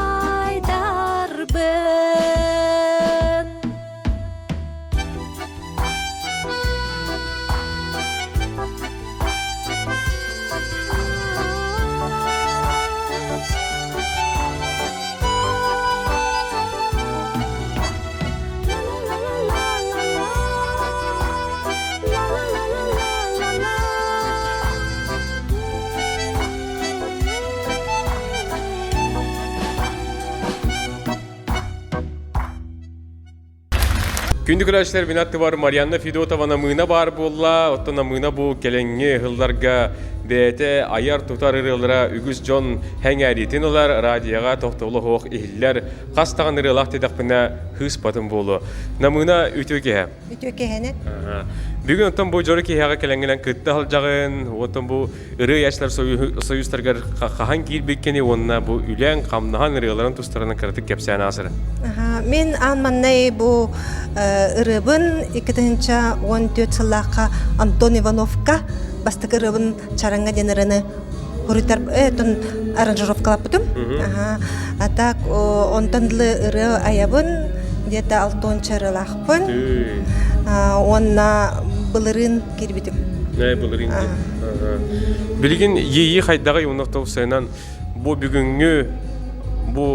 Күндік өләшілер бинатты бар Марианна Федотова намыына бар болла, отта намыына бұл келеңге ғылларға бәйті аяр тұтар ұрылыра үгіз жон хәңәретін олар радияға тоқтаулы хоқ ихиллер қастаған ұрылақ тедақпына хыз патын болу. Намыына үтіу кеге? Үтіу кегені. Бүгін оттан бұл жоры кеяға келеңгілен күтті қалжағын, оттан бұл ұры яшылар союстарғар қахан кейлбеккені, онына бұл үлән қамнахан ұрыларын тұстарынан кіртік кепсән асыры. Мен анманнай бұл ұрыбын 2014 сыллаққа Антон Ивановқа бастық ұрыбын чараңға деніріні ұрытар аранжировкалап бұтым. Так, онтанлы ұры аябын, где-то 6 чарылақпын. Онна бұлырын кербетім. Бұлырын кербетім. Білген ейі қайдағы еуінақтау сайынан бұл бүгінгі бұл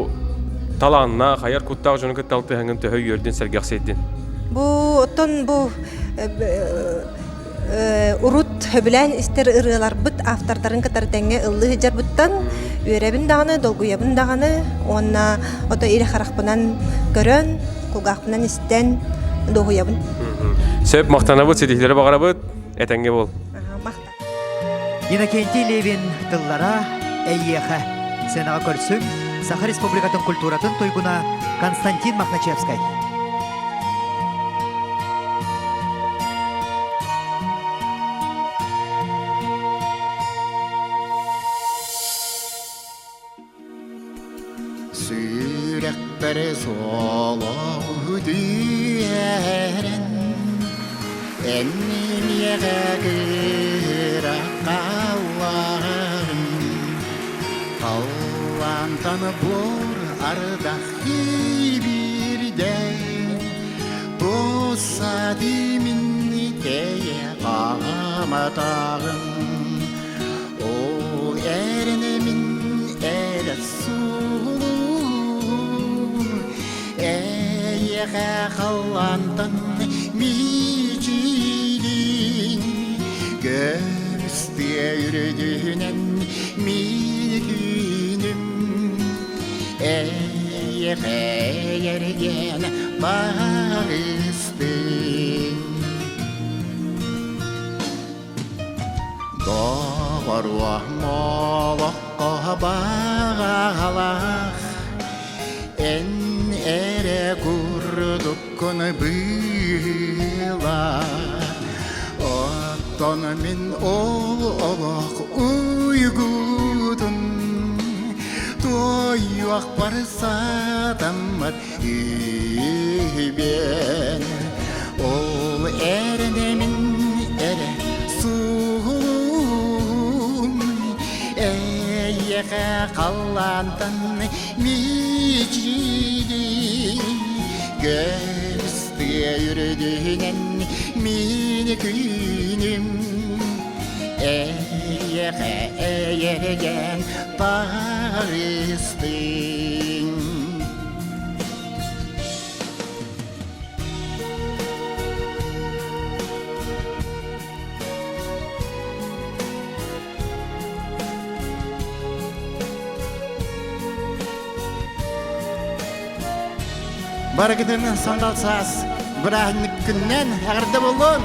таланна қайар құттағы жоны күтталты әңгін төхі өрден сәргіқсейден? Бұл оттон бұл урут хөбілән істер ұрылар бұт автордарын кітардәңе ұлы жар бұттан өрәбін дағаны, долгуябын дағаны, онна ото ері қарақпынан көрін, құлғақпынан істен доғуябын. Сөп мақтана бұд, седихлері бағара бұд, әтәңге бол. Иннокентий Левин тыллара әйеқі сенаға көрсін Саха Республикатын культуратын тойгуна Константин Махначевскай. Сүйрәкпәрі солау дүйәрін Әннен еғәгір аққаларын Қаллантаны бұр ардақ ебірден Тоса демінні тәйе қаматағын Ол әріні min әрі сұлу Әйеға қаллантын мичилин Көмісті үрдінен мекінім Әйеға ерген бағыстың Доғаруа молыққа бағалақ Ән әрі күрдік күні бұла Оттон мен ол олық ұйгудын Тойуақ барсадамат үйбен Ол әріне мен әрі сұлым Әйеға қаллантын мечилин Көмісті үрдінен мені күнім Әйеға әйерген бағыстың Баргыдың сандалсас, бірағынық күннен әғірді болуын.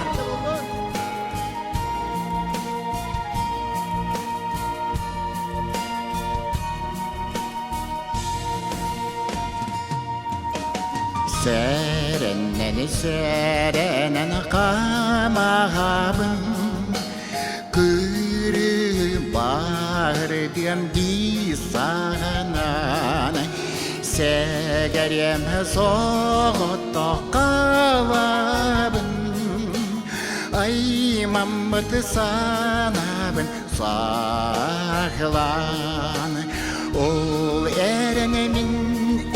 Сәрінен қамағабын, күрі бар дем дейсағанан. Сәгәрем соғытта қалабын Аймамбыты санабын сағылан Ол әріне мен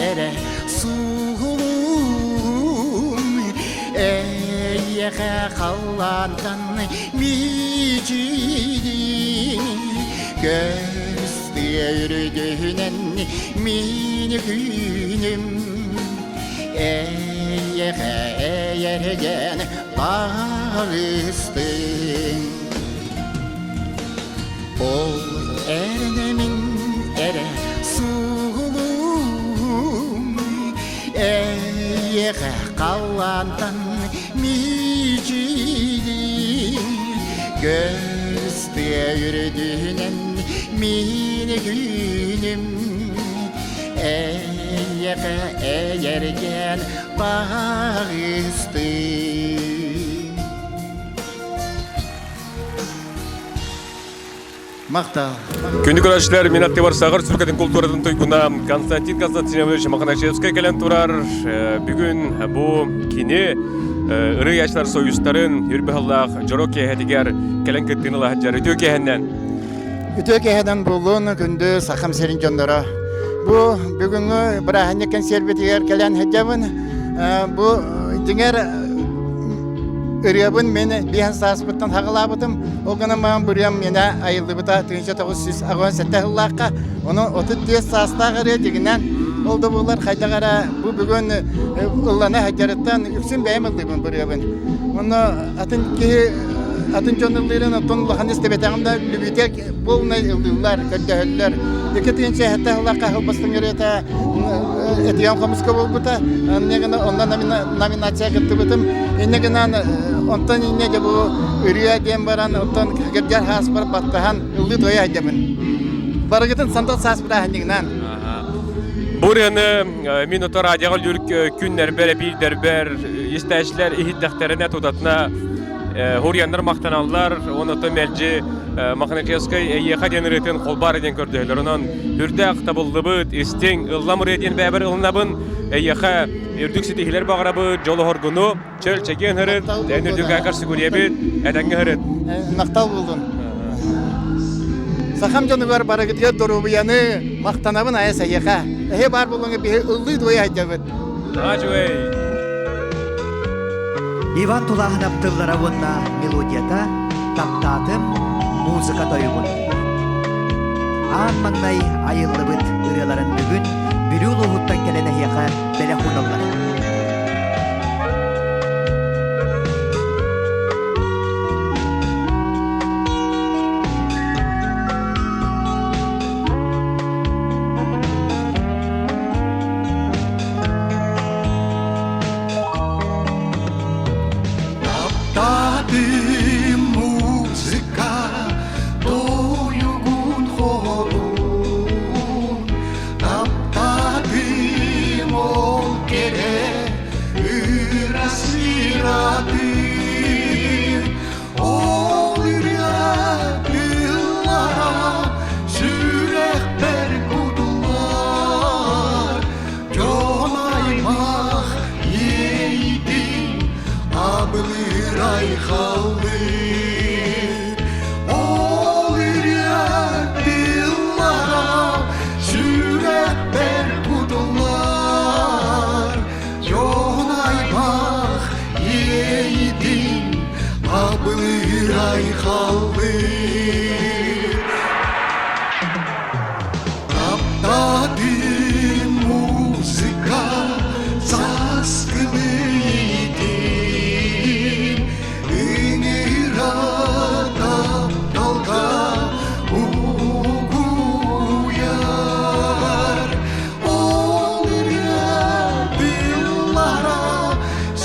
әрі сұлым Әйеға қаландан мечилин Көмісті үрдінен мені күнім Әйеға әйерген бағыстың Ол әріне мен әрі сұлым әйеғі қаллантан мичидин көсті үрдінен мені күнім әйеғі әйерген бағысты мақтал. Күнді көрәшілер, мен атты бар сағыр сүркетін культурадан тойгуна Константин Константинович Махначевский кәлен турар. Бүгін бұл кені ұры яшылар союстарын үрбіғаллақ жорок кәхетігер кәлен кеттігін лағат жар үтіу кәхенден. Үтіу кәхеден болуын күнді сақым серін жондары. Бұл бүгінгі бір ағынекен сербетігер кәлен хеджабын. Бұл жеңер Үребін мені бейін саспыттан хағылабыдым. Оғына маған бүрем мені айылды бұта 1900 ағуан сәтті ғыллаққа. Оның 30 састағы редігінен олды бұлар қайдағара бұл бүгін ұллана хәджарыттан үксін бәйім ұлдыбын бүребін. Оны атын жонылырын ұттын ұлған істебетағымда любитер болына ұлдылар, көрдәхілілер. Екі түйінші әтті ғыллаққа ғылбастың өреті әтіген қомысқа бол бұта. Онда номинация күтті бұтым. Енегінен онтан инеге бұл үрия дем баран, онтан кәгірдер хас барып баттыған ұлды тойы әдемін. Барығытын сандық сас бұра әнегінен. Бұл рені минуты радиғал үрк күннер бәрі білдер бәр, естәшілер ихиттәқтеріне тұтатына Huryanlar maqtanallar, onu tömelci Maqnachevskay eyyeqa denireten қолбар edен kördüler. Onun hürdaq tabıldıbıt, istin, ıllamır edin bäbir ılnabın eyyeqa ürdük sitihiler bağırabıt, jolu horgunu, çöl çeken hırıt, denirdik akarsı görüyebit, edenge hırıt. Naqtal buldun. Saqam canıvar baragıtga dorubiyanı maqtanabın ayas eyyeqa. Ehe bar bulunga bir ıllı doya ajabıt. Ajway. Иван Тулахын аптыллара онна мелодията таптатым музыка тойгун. Аан маңнай айылды бұд үреларын бүгін бүрі ұлығыттан келені хеқа бәлі құналар.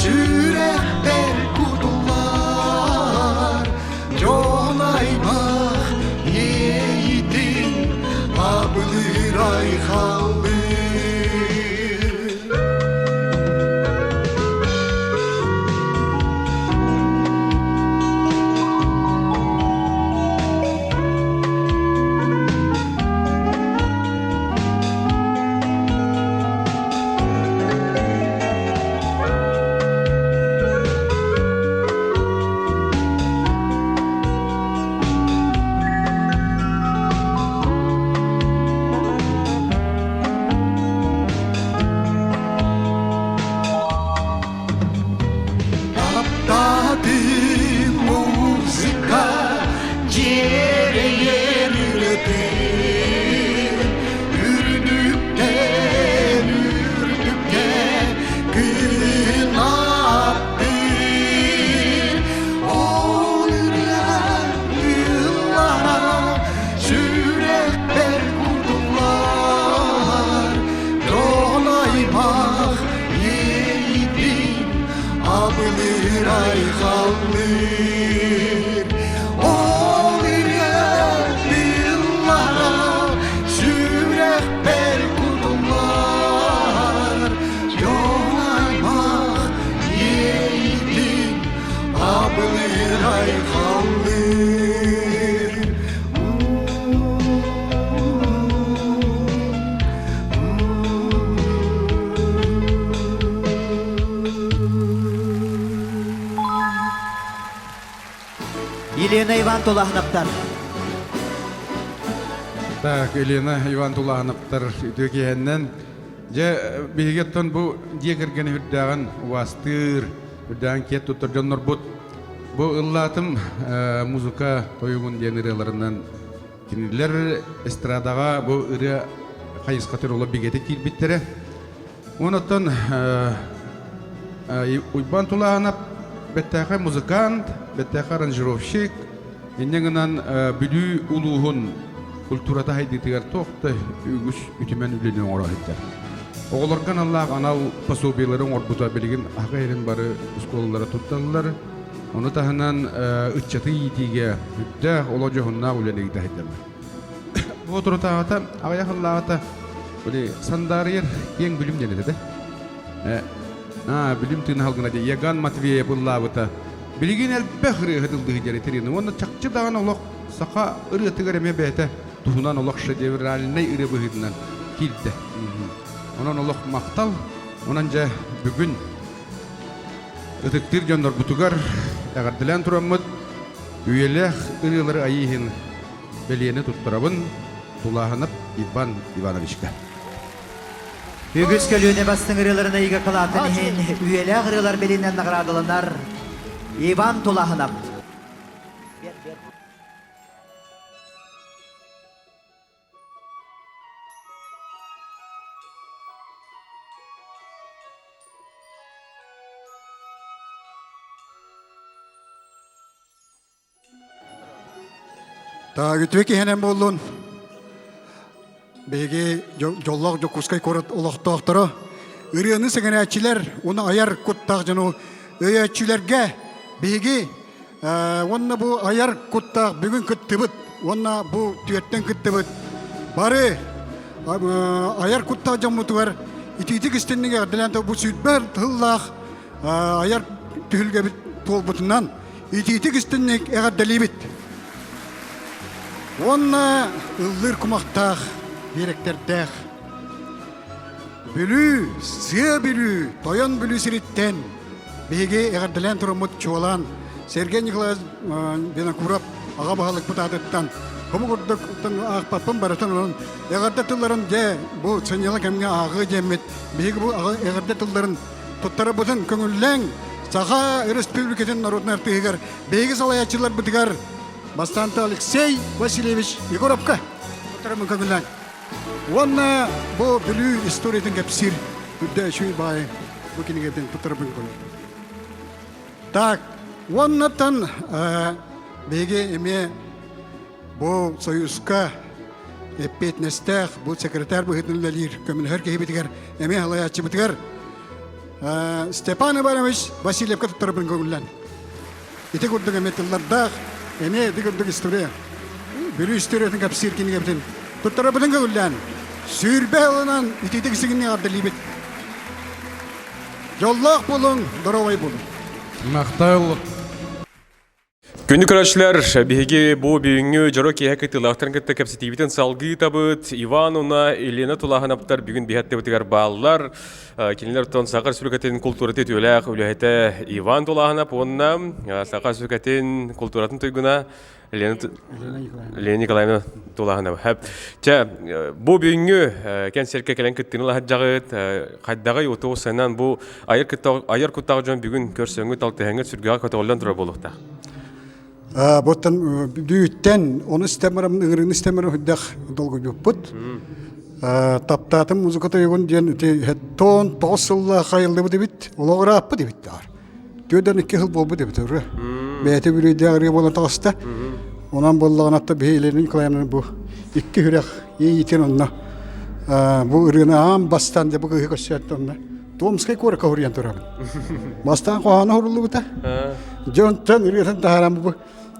Sürek ber kudular, jonayma abılır ay kalır. Ol billara sürek bel kudumlar. Yonaymak yeğitin abılır ay kalır. Елена Иван Тулахнаптар. Так, Елена Иван Тулахнаптар үтөкеһеннен же бигеттен бу дегерген хүрдәгән вастыр хүрдәгән кет тутыр жоннор бут бу ыллатым музыка тоюгун денереләреннән кинилер эстрадага бу ыры хайыскатыр ола бигете килбиттере онотон Иван Тулахнап беттәхә музыкант, беттәхә аранжировщик, иннегеннән бүлү улуһун культурата хайдытыгар тохта үгүс үтүмен үлүнү орахыттар. Оголорган Аллах анал пособияларын орбута билген агайрын бары школалары тутталлар. Оны тахынан ыччаты итиге үттә оло жохунна үләнеги тахыттар. Бу туртаата агаяхаллаата бүле сандарыр ең бүлүм денеде. Билим тын халгына де Яган Матвея буллабыта. Билген әлбәхри хәдилди җәретерин. Оны чакчы даган олох саха ыры тигәреме бәтә. Тухунан олох шедевральный ыры быгыдынан килде. Онан олох мактал, онан жа бүгүн ытыктыр жоннор бутугар агардылан тураммыт. Үйелех ырылары айыһын белене туттырабын Тулахнап Иван Ивановичка. Үгіз көліне бастың ұрыларына игі қылатын ең үйелі ұрылар белінен нағырадылынар Иван Тулахнап. Тағы төке хенен болуын. Беге жоллақ жокускай корот олақтақтыры. Үріні сәген әтчілер, оны аяр құттақ жыну өйәтчілерге беге онына бұл аяр құттақ бүгін күтті бұд, онына бұл түйеттен күтті бұд. Бары аяр құттақ жамыты бар, итетік істеннеге ғадыланты бұл сүйтбәр тұллақ аяр түхілге біт тол бұтынан итетік істеннеге әғаддәлі біт. Онына ұллыр құмақтақ Беректердәх. Бүлü, сыя бүлü, тоян бүлü сириттен. Беге әғардылан тұрамыд чуалан. Сергей Николаевич Бенакурап аға бағалық бұтадыттан. Кому көрдік ақпапын барытын олын. Әғарда тұлларын де, бұл сәнелі кәмге ағы жемет. Беге бұл әғарда тұлларын тұттары бұтын көңілләң. Саға республикатын народын артығығар. Беге салаячылар бұтығар. Бастанты Алексей Васильевич Егоровка. Тұттарымын көңілләң. Онна бұл бүлі историятын кәпсір үдді шүй бай бүкінігерден тұттырыбын көй. Так, оннаттан беге еме бұл союзқа еппетнестәқ бұл секретар бұғытынлалыр көмін хөр кейі бітігер еме алаятчы бітігер Степан Иванович Васильевка тұттырыбын көңіллән. Ити күрдің еметіллардақ еме дігірдің история бүлі историятын кәпсір кенігерден Тұттары бұдың көңілден, сүрбе олынан итетік сігінне ардылы бет. Жоллақ болың, дұровай болың. Мақтайлы. Күнді көрәшілер, беге бұл бүйіңі жоро кейі кітілақтарын кітті кәпсетейбетін салғы табыт, Иван ona Елена Тулахнаптар бүгін бейхатты бұтығар балылар. Келінер тұн Сақар Сүркетін культураты төләқ үліғеті Иван Тулахнап, онына Сақар Сүркетін культуратын тойгuna Елена Николаевна Тулахнап. Бұл бүйіңі кәнсерке кәлін кіттіні лағат жағыт, қайдағы отуғы сайынан бұл айыр күттағы жон бүгін көрсөңі талтығыңы сүргіға көтіғылдан тұра болуқта. Боттан дүйттен, оны істемірім, үңірін істемірім хүддәқ долғы жөппіт. Таптатым музыка тойғын ден, тон, тоғысылла қайылды бұды біт, олағыра аппы дебіт. Төден 2 жыл бол бұды біт. Бәйті бүрейді ағырға болан тағысты. Онан боллаған атта бейлерінің қылайымның бұл 2 хүрек ең етен онына. Бұл үргіні ам бастан деп бұл көші көші әтті онына. Томскай кора кахурьян турабын. Бастан қоғаны хұрылы бұта. Жонтан үргетін тағарам бұл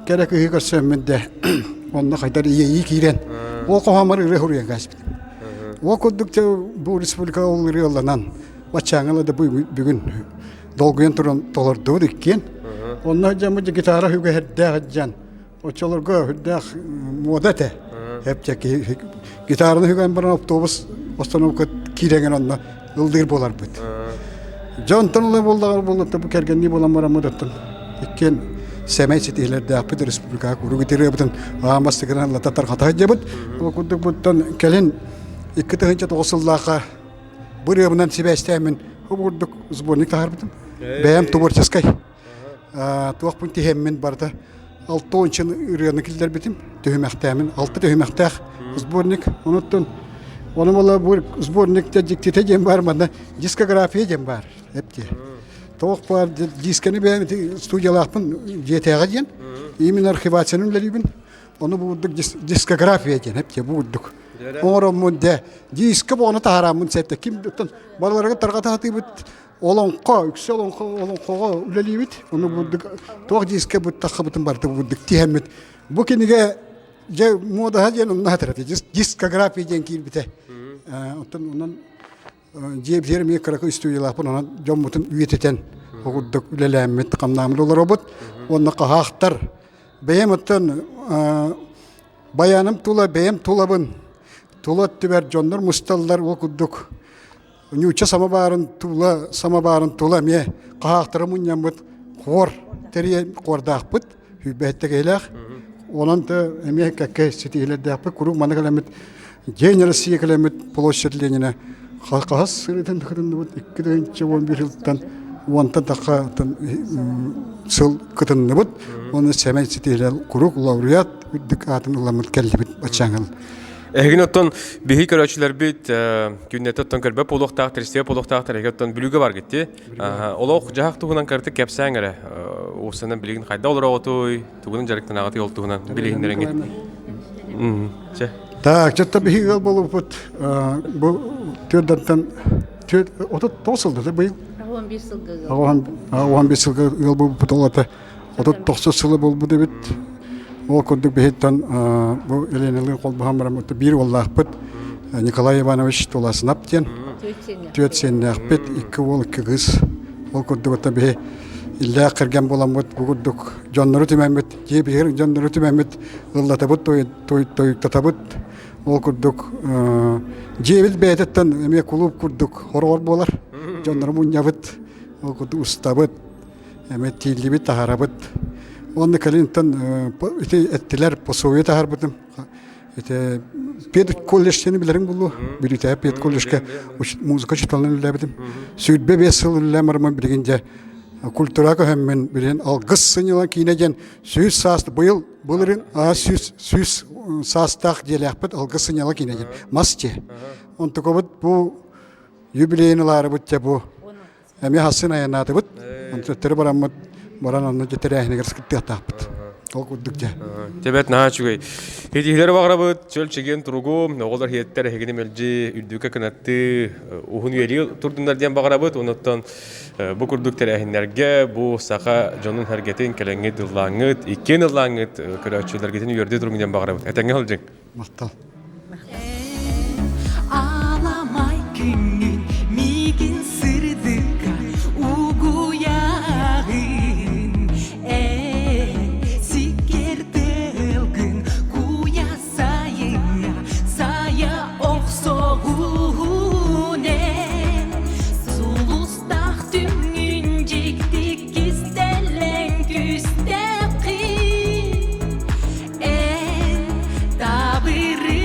керек үйі көрсөммінде. Онына қайтар ие кейрен. Ол қоғамар үрі хұрыян қасып. Ол көдікте бұл республика ол үрі оланан. Бачаңылы да бүгін долгуен тұрын толырды өдіккен. Онына жамы гитара хүгі хәрдәғі жан. Очаларға хүддәғ модәті. Хәптәкі гитараны хүген бір автобус остановка кейренген онына ылдыр болар бұд. Жонтанлы болдағыр болдықты бұл кәрген не болан барамы даттын. Еккен сәмәй сетейлерді ақпыд республикаға көрі кетері бұдын ағамастығынан лататтар қатағы жабыд. Ол күдік бұдтан кәлін 2009-лаға бір өбінен себәстәмін құбырдық сборник тағар бұдым. Бәйім творческай. Туақ бұн тихеммен барды. 6-10 үргені келдер бітім. Төхімәқтәмін. 6 төхімәқтәқ сборник. Оның ола бұл сборникте диктите жем бар, манда дискография жем бар. Әпте. Тоқ бар, дискені бәйім студиялақпын жетеға жен. Именно архивацияның ләлібін. Оны бұлдық дискография жен, әпте бұлдық. Оңырым мұнда дискі бұғыны тағарамын сәпті. Кім бұттын балаларға тарғата хаты бұд. Олонқа, үксі олонқаға үләлі бұд. Оны бұлдық тоқ дискі бұд тақы бұтын барды бұлдық тихәмет. Бұл кенеге модаға жен ұнна хатыраты. Дискография жен кейл біте. Ondan ceblerime kırıkı üstüyle ondan camutun üyeteten okuduk ülelemmet kamnamlı olur obut. Ondan kahaktar. Beyem otan bayanım tula beyem tulabın. Tulat tüber canlar mustallar okuduk. Nüçe samabarın tula me kahaktarımın yamut kor teriye kordak bud. Hübbette geylek. Ondan da emeğe kakke setiyle dağpı kuru manakalamet. Генерал Сиекалемет площадь Ленина. Хас сырытын тахырын вот 2011 жылдан онтан тақа сыл кытын вот оны сәмәй сетелер курук лауреат үддік атын уламыт келді бит бачаңыл. Эгин оттон бихи көрөчүлөр бит күннете оттон көрбө полуктак тристе полуктак эгин оттон бүлүгө бар кетти. Олох жак тугунан кырты кепсәңере. Осынан билигин кайда олор отой тугунан жарыктан агаты жол тугунан билигиндерен. Так, что-то бегал был вот, был тёрдантан, вот тосылды, да был. Ауан бесилга ел был потолата, вот тосылы был буды бит. Ол күндік бехеттен бұл еленелі қолбағамырам өтті бір оллақ бұд Николай Иванович толасын аптен. Төтсенне ақпет, 2 ол 2 қыз. Ол күндік өтті бе иллә қырген болам бұд бұғырдық жонныры түмәмет, жебігер жонныры түмәмет ұллата бұд, тойықтата бұд. Ол күндік жебіл бәйтеттен әме құлып күрдік хорғыр болар. Жонныры мұнja бұд, ол күндік ұста бұд, әме тиілі бұд, тағара бұд. Оны калинтан эттилер посовет арбытым. Это пед колледжтен билерин булу. Бирите пед колледжке музыка читалын лебитим. Сүйтбе бесыл лемарма билгенде культурага хеммен билен алгыс сынылан кинеген сүз саст быйыл булырын сүз састак делякпыт алгыс сынылан кинеген. Масте. Он такобыт бу юбилейнылары бутте бу. Эми хасын аянаты бут. Он төттөрү бараммыт Баран оны жетерәһіне кіріскітті атақпыд. Ол күрдік жа. Тебет наға чүгей. Хетихілері бағырабыд, чөл чеген тұрғу, оғылар хеттер әгені мөлжі үрдікі кінатты ұғын үйелі тұрдыңдарден бағырабыд. Оныттан бұл күрдіктер әхінлерге, бұл сақа жонын әргетін кәләңет ұллаңыт, икен ұллаңыт көрәтшілергетін үйерде тұрғынден бағырабыд. Әтәңе ғыл жың? Мақтал. Аламай күннің меген сырдыға Tabiri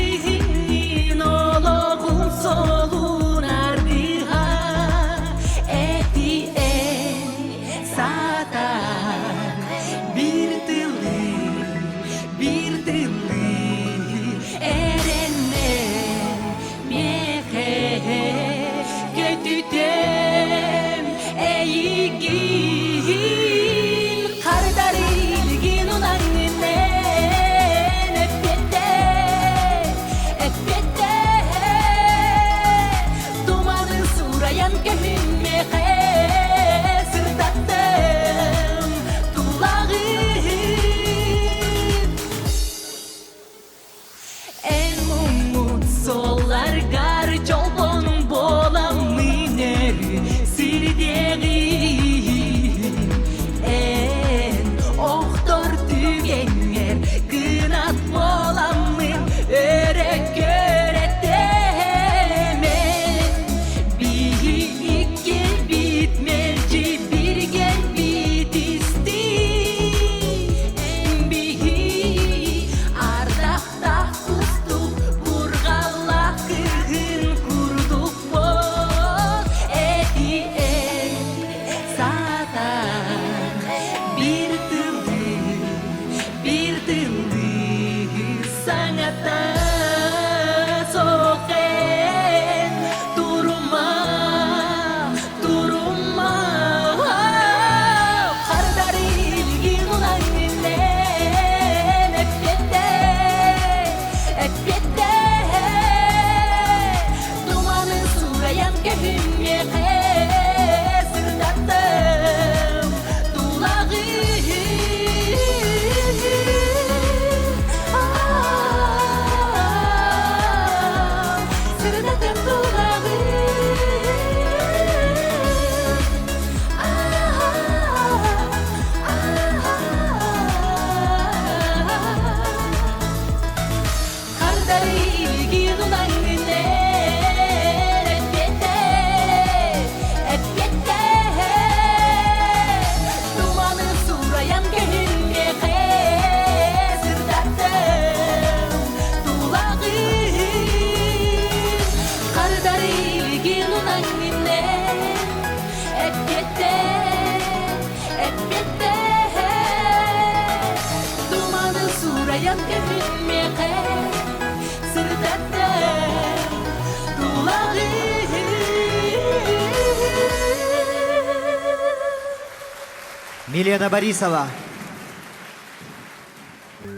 Милена Борисова.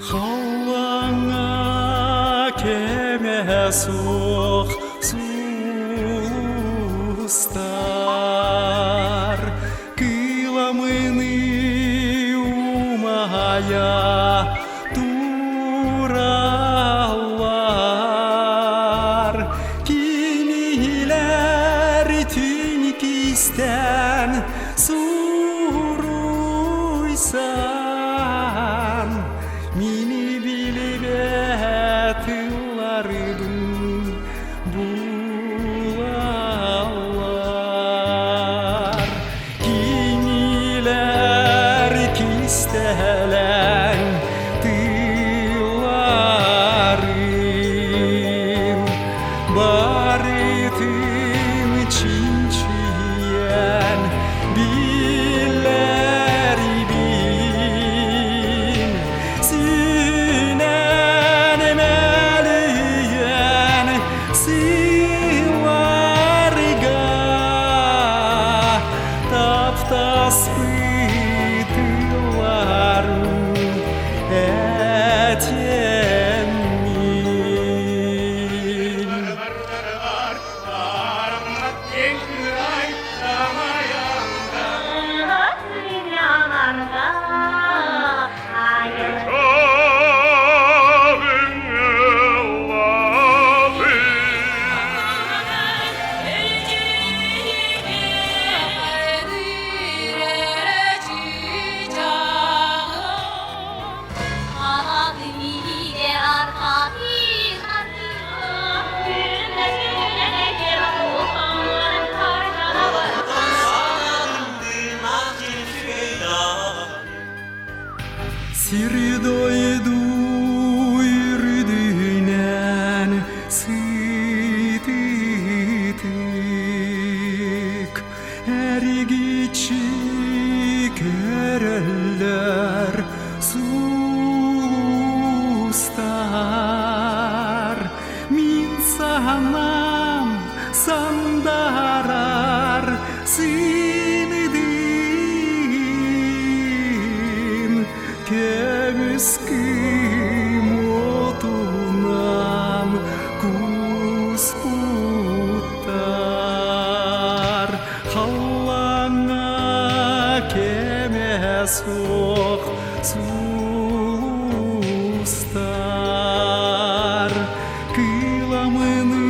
Хауаңа кеме суық сустар, кыламыны умая туралар, кинилер түнкистен суруйсан, мини биліп әтіларыдың булалар. Кинилер кистелен тыларын, барытын чинчиен биллер бин, синен мелиен силарга таптас пытыларын этемин. Сирдойду ирдинен сытытык, әргичи көрілер сулустар. Мин санам сандарар сыныдын, кеміскім отунам куспуттар. Халлаңа кеме соқ сулустар, кыламыны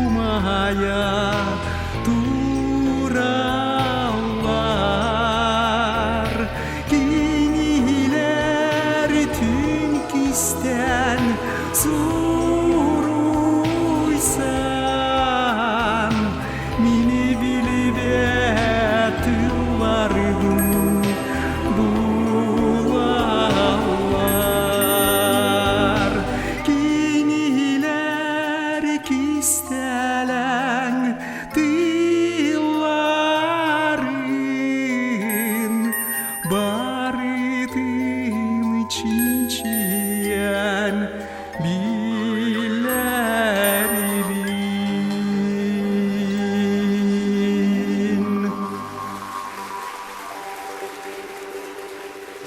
умая туралар. Кинилер түнкистен суруйсан, мини биліп әтіларыдың булалар. Кинилер кистелен тыларын, барытын чинчиен биллер бин.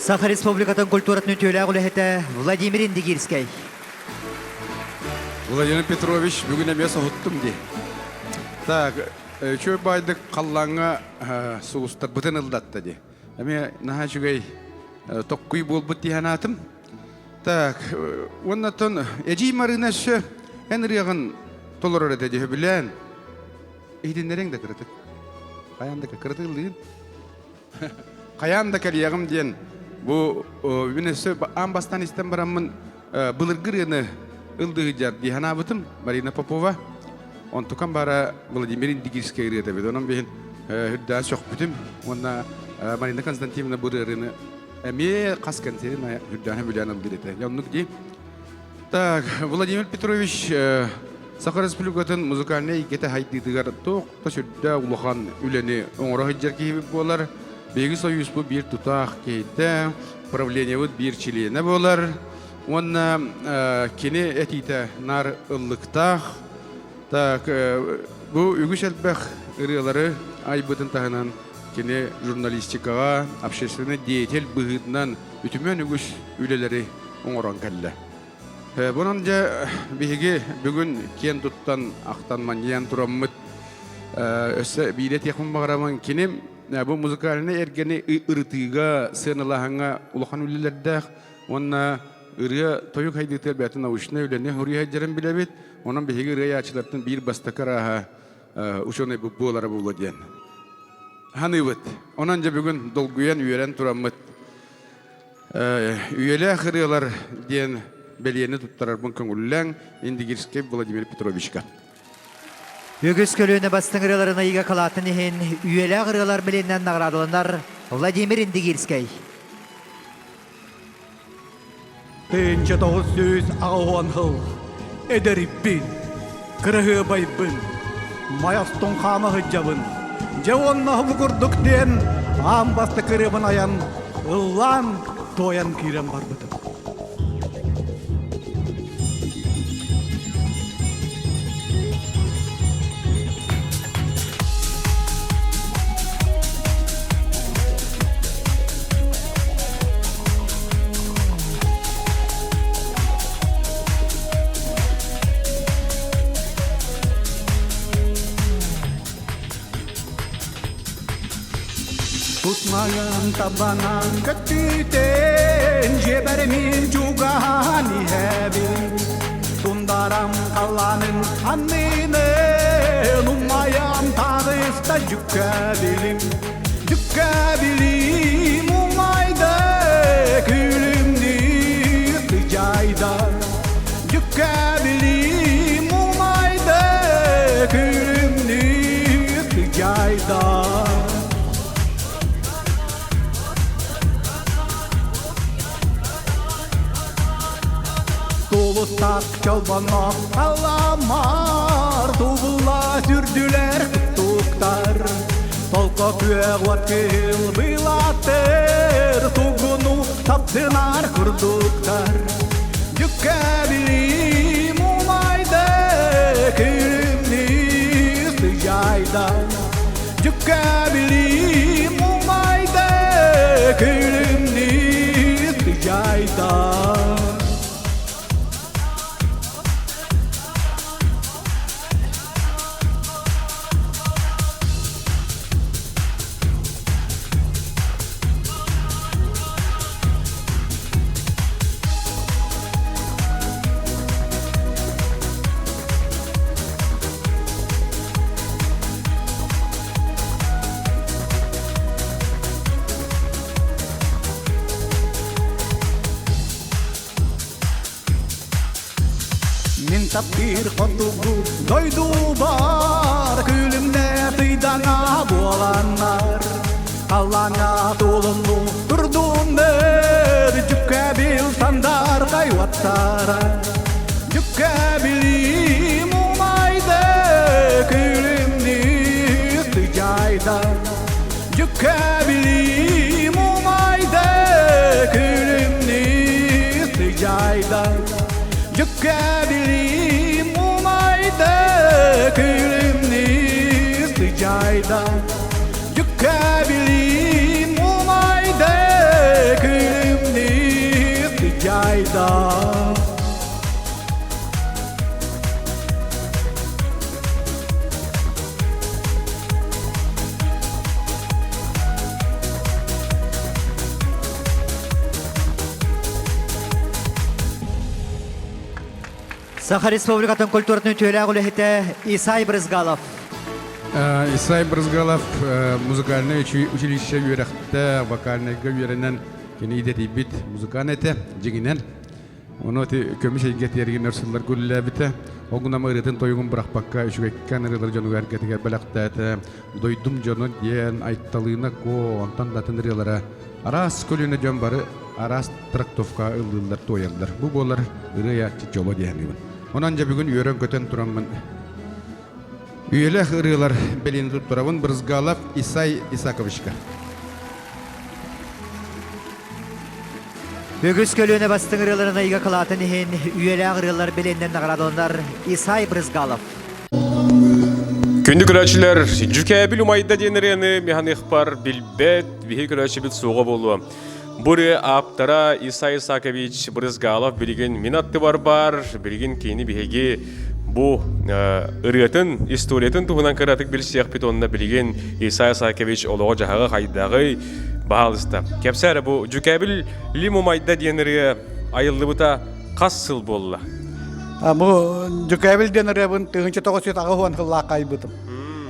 Саха Республикатын культуратын өтөлі ағылы Владимир Индигирский. Владимир Петрович бүгін әме соғыттым де. Так, чөй байдық қаллаңа суғыстар бұтын ылдатты де. Әме наға жүгей тоққүй бол бұт дейханатым. Так, оннатын әжей марына шы әніріғын толырыр әді білән. Эйденлерің де кірдік. Қаянды кірді ылдығын. Қаянды кәлияғым ден. Бұл үнесі аң бастан істен барамын бұлырғырыны ылдығы жар дейхана бұтым Марина Попова. Он тукан бара Владимир Индигирский реді беді. Оның бейін хүдді шоқ бүтім. Онна Марина Константиновна бұрырыны әме қас концерін хүдді бүлән ылдырыды. Яңнық дей. Так, Владимир Петрович Саха Республикатын музыкальный икеті хайдыдығар тоқта сүрді ұлыған үләні оңыра хыджар кейбі болар. Бегі союз бұл бір тұтақ кейді. правление вот бир чилине болар. Онна кини этите нар ыллыктах. Так бу үгүш элбэх ырылары айбытын тахынан кини журналистикага, общественный деятель быгытынан үтүмөн үгүш үлелери оңорон келди. Бунан же биһиги бүгүн кен туттан актан маньян тураммыт өссө бийлет якын багараман кинем бу музыкальный эргени ырытыга сыналаханга улахан үлелердах онна ырыя тоюк хайдытыр бәтин научный үлене хурия хаджаран билебит онан биһиги ырыя ачылартын бир бастакараха ученый болары булоден ханыбыт онан же бүгүн долгуян үйрен тураммыт үйеле ахырылар ден белиени туттарар бун көңүлләң Индигирский Владимир Петровичка. Үгіз көлөөнө бастыңырыларына иге калатын ехен үйелі ағырылар біленнен наградыланар Владимир Индигирский. 1900 ағуан хыл, эдериппин, кырығы байбын, маястың қамы жабын, жауынна бұғырдық ден, амбасты кырыбын аян, ұллан тоян кирен бар бұтым. Tutmayan tabanan ketiten jebermin jugani hebin tundaram kalanın annine umayam tarista jukabilim umayda külümni ticayda jukabilim umayda külümni ticayda Tulustak çalbanlar alamar Tuvula sürdüler tuttuktar Tolka püeğvat kıl bilater Tugunu taptınar kurduktar Yükebilim umayda Külümni sıcayda Yükebilim umayda Külümni sıcayda Bir kotugu doydu var Külümde tıydana boğalanlar Kalana dolunlu durdunlar Cükebil sandar kayvattara Cükebilim umayda Külümni sıcayda Cükebilim umayda Külümni sıcayda Yükebilim umayda Külümni sıcayda Yükebilim umayda Külümni sıcayda Саха Республикатын культурный түйелі ғылыхеті Исай Брызгалов. Исай Брызгалов музыкальное училище үйрәқті, вокальныйға үйрәнен кені идеті бит музыканеті жегінен. Оны көміш әйгет ерген өрсілер көлілі біті. Оғынама ұретін тойығын бұрақпаққа үшігеккен ұрылар жону әргетіге бәліқтәті. Дойдым жону ден айтталығына ко, онтан датын ұрылара. Арас көліне жон бары, арас трактовка ылдылар тойылдар. Бұл болар ұрыя чичоло дейінгі. Онан жа бүгін үйрен көтен тұрамын. Үйелі ұрылар белені тұт тұравын Брызгалов Исай Исаковичка. Бөгüs kölüne bastın ırılarına iga kılatın ihin üyeli ırılar belenden nağradonlar İsay Brızgalov. Күндү көрәчілер, жүкәбіл умайда денерені механ ихпар билбет, бихи көрәчі бит суға болу. Буры аптара Исай Исакович Брызгалов білген минатты бар, білген кейіні бихеге bu ırıtın, istoriyatın tuğunan kıratık bir siyah pitonuna bilgen İsay Исакович oluğa jahağı haydağı bahalısты. Kepsәрі bu жүкәбіл limumayda deneri ayıldı buta qasıl bolla. Bu Жүкәбіл денері бұн тығыншы тоғыз ет ағы хуан қылла қай бұтым.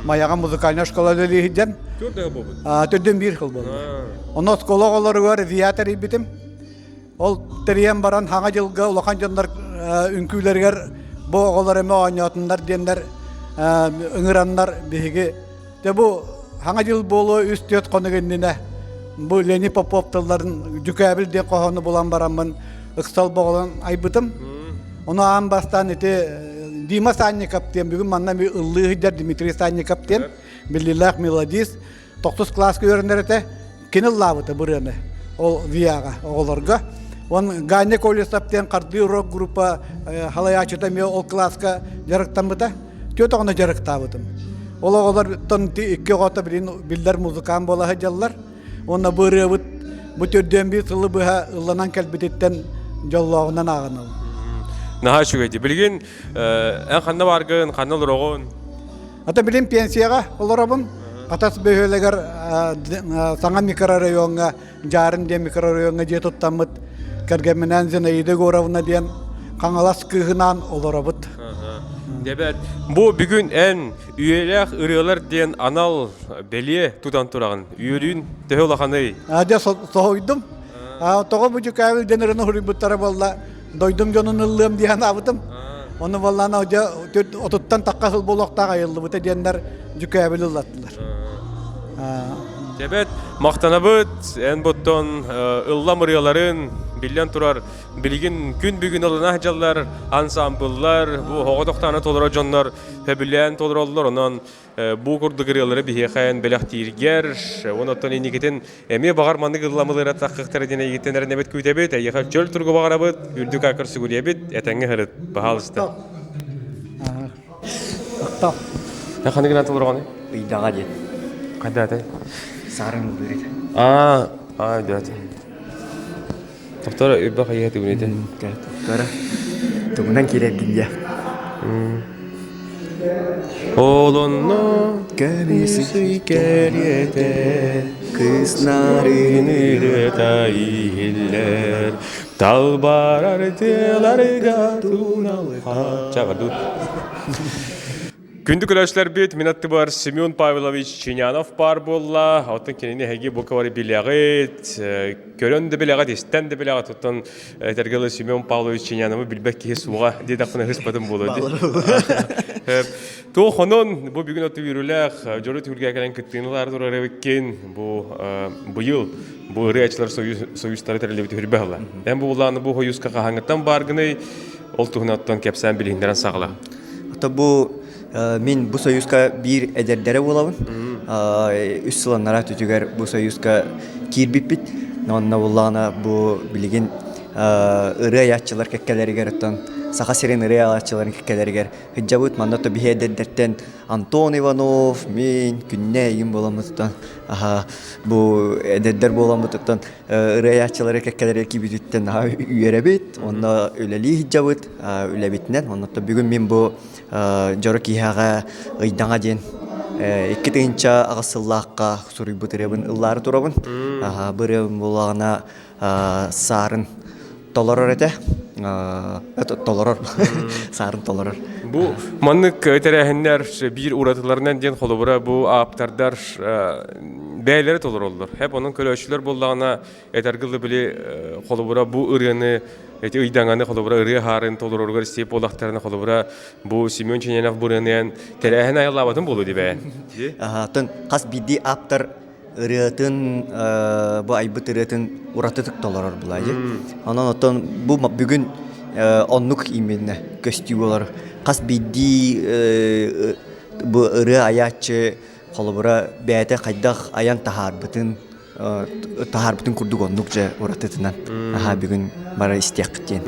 Маяға музыкальна школада лейден. Түрден бір қыл болды. Оны скола олары бар авиатор бітім. Ол тіріен баран хаңа жылға улақан жандар үнкүйлергер bu oğullar eme oynatınlar diyenler ıngıranlar bihi. De bu hangi yıl bolu üstüyot konu kendine bu Leni Popov'ların Жүкәбіл de kohonu bulan baramın ıksal boğulan aybıtım. Onu ağam bastan eti Dima Sannikov diyen bugün manna bir ıllığı hidder Dimitri Sannikov diyen Billillah Melodis 9 klas görünler ete kenil lavıtı buraya ol viyaga oğullarga. Он Гайне Колесаптен карты рок группа халаячыта ме ол класска жарыктан быта. Төтө гана жарыктабытым. Олар тон икки гота билдер музыкан бола хаҗаллар. Онда бырыбыт бу төрдөн бир сылы быха ылланан келбететтен жоллогунан агыныл. Наха чугайди. Билген эн ханна баргын, ханна лорогон. Ата билем пенсияга оларабын. Катас бөһөлөгөр саңа микрорайонга, жарын де микрорайонга жетоттамыт. Kergemenen Zinaydı Goravna diyen kangalas kıhınan olarabıt. Debet, bu bugün en üyeler ırılar diyen anal beliye tutan turağın. Üyelüğün tehe olağanı. Aca soğuydum. Toğa bu Жүкәбіл denerini huributları valla. Doydum jonun ıllığım diyen avıdım. Onu valla hoca otuttan takkasıl bolokta ayıldı. Bu diyenler Жүкәбіл ıllattılar. Debet, maqtanabıt, en botton ıllam ırıların billen turar, bilgin gün bugün olana hajallar, ansambıllar, bu hoğudoqtana tolara jonlar, hebilen tolara oldular, ondan bu kurdu gırıyaları bihiyakayan belaktirger, onattan eniketen eme bağarmanlık ıllamılara taqqıqtara dine egittenlerin ebet küytebet, eyyaka çöl turgu bağarabıt, ürdük akır siguriyebet, etenge hırıt, bahalısты. Aqtaq. Ne qanı gınan tolara qanı? Uydağa diyen. Qadda atay? Sarın bürüt. Dört. Doktor bak ayet bu neydi? Doktor. Tuğunan kirerdin ya. Oğlunla gemisi geriyede kızlarını retayiller dal barardılar gatuna. Çağır dur. Күндү көрәчләр бит минатты бар Семен Павлович Чинянов бар болла. Атын кенене хәге букавары билягыт, көрәнде билягыт, истәнде билягыт. Атын тәргеле Семен Павлович Чиняновы билбәк ки суга дидәкне хисбатым булды. То хонон бу бүген аты йөрүләр, җөрү түлгә калган киттинлар турары беккен. Бу ел бу реачлар союзтары тәрелеп төрбәһәләр. Һәм бу уларны бу союзга хангыттан баргыны ол тугнаттан кепсән билиндерән сагыла. Ата бу Min bu soyuzka bir ederdere olalım. Üst sılanlara tütüger bu soyuzka kirbipit. Nonna bullana bu bilgin ırı ayatçılar kekkeleri geritten. Sağa serin ırı ayatçıların kekkeleri ger. Hıccabut mandato bir ederderten Anton Ivanov min künneyim bolamızdan. Bu ederder bolamızdan ırı ayatçıları kekkeleri kibititten üyerebit. Onda öleli hıccabut ölebitnen. Ondan bugün min bu Jorok ihaga ıydana den iki tığınca ağasıllaqqa suribut erebin ılları turabın. Bırım bulağına sarın tolaror ete. Tolaror. Sarın tolaror. Bu manlık terehenler bir uğratılarından den kolubura bu aptardar beyleri tolar oldular. Hep onun kölöşüler bulağına etergılı bile kolubura bu ırığını ıydağını kolubura ırığı harın tolarorgar isteyip olaqtarını kolubura bu Semyon Чинянов burundan terehen ayılabatın bolu dibe. Tın kas bidi aptar ırığın bu aybıt ırığın uratıtık tolaror bulayı. Ondan otan bu bugün onluk imenine köstüyorlar. Kas bidi bu ırığı ayatçı kolubura beyte kaydaq ayan tahar bütün тахар бүтүн курдук оннук же уратытынан аха бүгүн бара истек диен.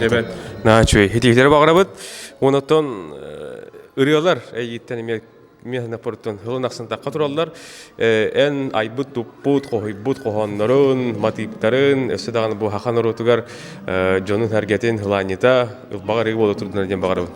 Evet. Naçoy. Hediyeleri bağırabıt. Ondan ırıyorlar. Eyyitten mehne portun hılın aksında katurallar. En aybut tuput kohibbut kohonların, matiplerin, ösedağın bu hakan rotugar jonun hergetin hılanita bağırı bolu turdunar diyen bağırabıt.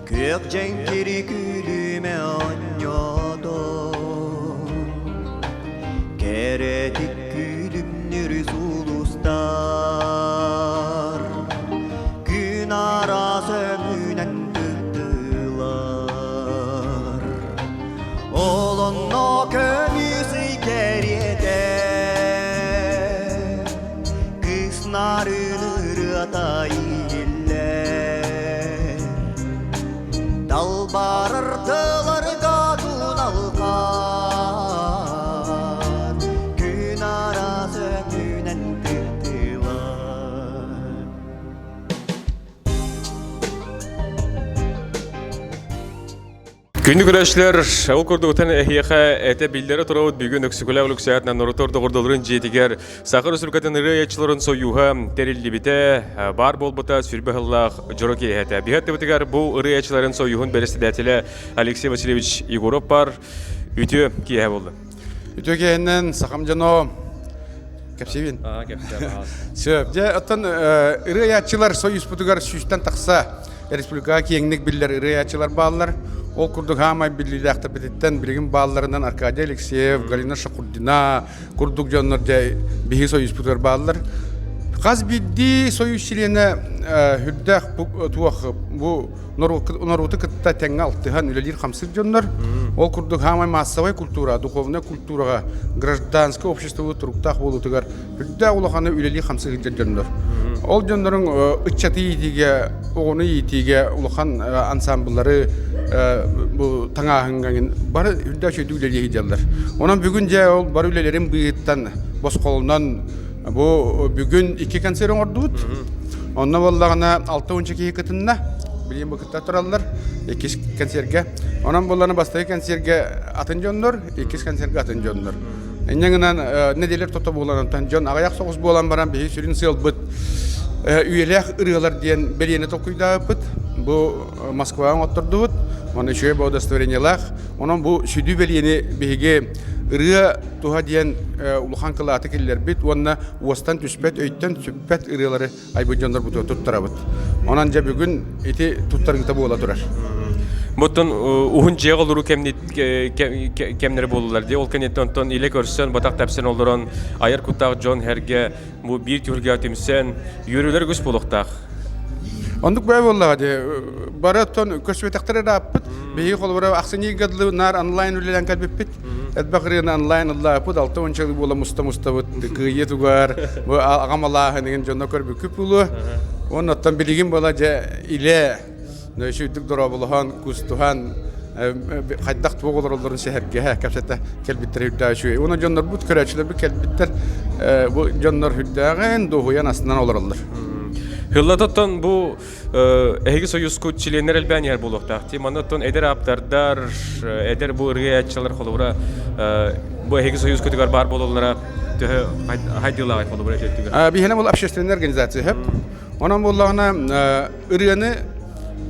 Gökçenkiri gülüme anyadı Keretik gülümnür sulustar Gün ara sömünen tıktılar Olun o kömüsü keriyede Kısnarını atayiller Dalbarırdılar kadın alkan Gün ara sömünen tıktılar Günlük güreşler, o kurdu utan ehiyaka ete bildere turavut bugün öksüküle oluk sayatından norutorda kurdulurun jetiger Sakır usulkatın rıyayçıların soyuha terilli bite bar bol buta sürbe hıllaq joroki ehete. Bihatte bitigar bu rıyayçıların soyuhun belesti detile Alexey Vasilyevich Yegorov var. Ütü kiye oldu. Ütü kiyenden sakamcano Kapsevin. Kapsevin. Söp. Ya atan rıyayçılar soyus butugar süsten taksa Respublika kiyenglik biller rıyayçılar bağlılar. Ol kurduk hamay birliği aktar bititten bilgin bağlarından Arkady Alexeyev, Galina Shakurdina, kurduk canlarca bihi soyuz putar bağlar. Kaz bildi soyuz şilene hüddek tuğak bu Norvutu kıtta tenge altıhan ülelir kamsır canlar. Ol kurduk hamay massavay kultura, duhovna kultura, gражданское общество turuktaq bolutugar hüddek ulağanı ülelir kamsır canlar. Ol canların ıççatı yitige, oğunu yitige ulağan ansambulları bu tangahıngın barı hüddek şey düğüleri hicalar. Onun bugünce ol barı ülelerin bıyıktan boz kolundan bu bugün iki kanserin ordut. Onunla vallağına 6-12 hikatında bileyim bu kıtta turallar. 2 kanserge. Onun bollarına bastayı kanserge atıncı onlar, 2 kanserge atıncı onlar. Enyanınan ne diler tota boğulan atıncı. Ağayak soğuz boğulan baran bir sürün sıyılbıt. Üyelek ırıyalar diyen beliyene tokuyda bıt. Bu Moskva'ya oturdu. Onun şöyle bu udostоварениялах. Onun bu südü beliyeni bihige ırıya tuha diyen uluhan kılaatı killer bit. Onunla uastan tüspet, öytten tüspet ırıyaları aybucanlar bu tuttura bıt. Onanca bugün iti tuttar gıta boğula durar. Butun uhun jeğ oluru kemleri bolurlar diye. Ol kenetten ton ile görsen batak tapsen oluran ayar kutak John herge bu bir türlü tümsen yürüler göz buluktaq. Onduk böyle vallahi baraton köşvetektere rapıt. Beyi kolbara aksini gadlı nar online ulilan kalbipit. Etbakırın online Allah put altı onçalı bola mustavut kıyı tugar. Bu ağamalah negen jonda kör büküp ulu. Ondan bilgin bolaca ile nöşüdük dorabuluhan kustuhan haydaq tuğular olurun şehirge kapsata kelbitler hüdda şu. Ona jonlar but köreçler bir kelbitler bu jonlar hüddağın doğuyan aslından olurlar. Hıllatattan bu ehgi soyuz kutçilenler elben yer buluqta. Timanattan eder aptardar, eder bu riyatçılar kolubura bu ehgi soyuz kutugar bar bolonlara haydilağı kolubura ettiler. Bir hene bol общественный organizasyon hep. Onun bollağına ırıyanı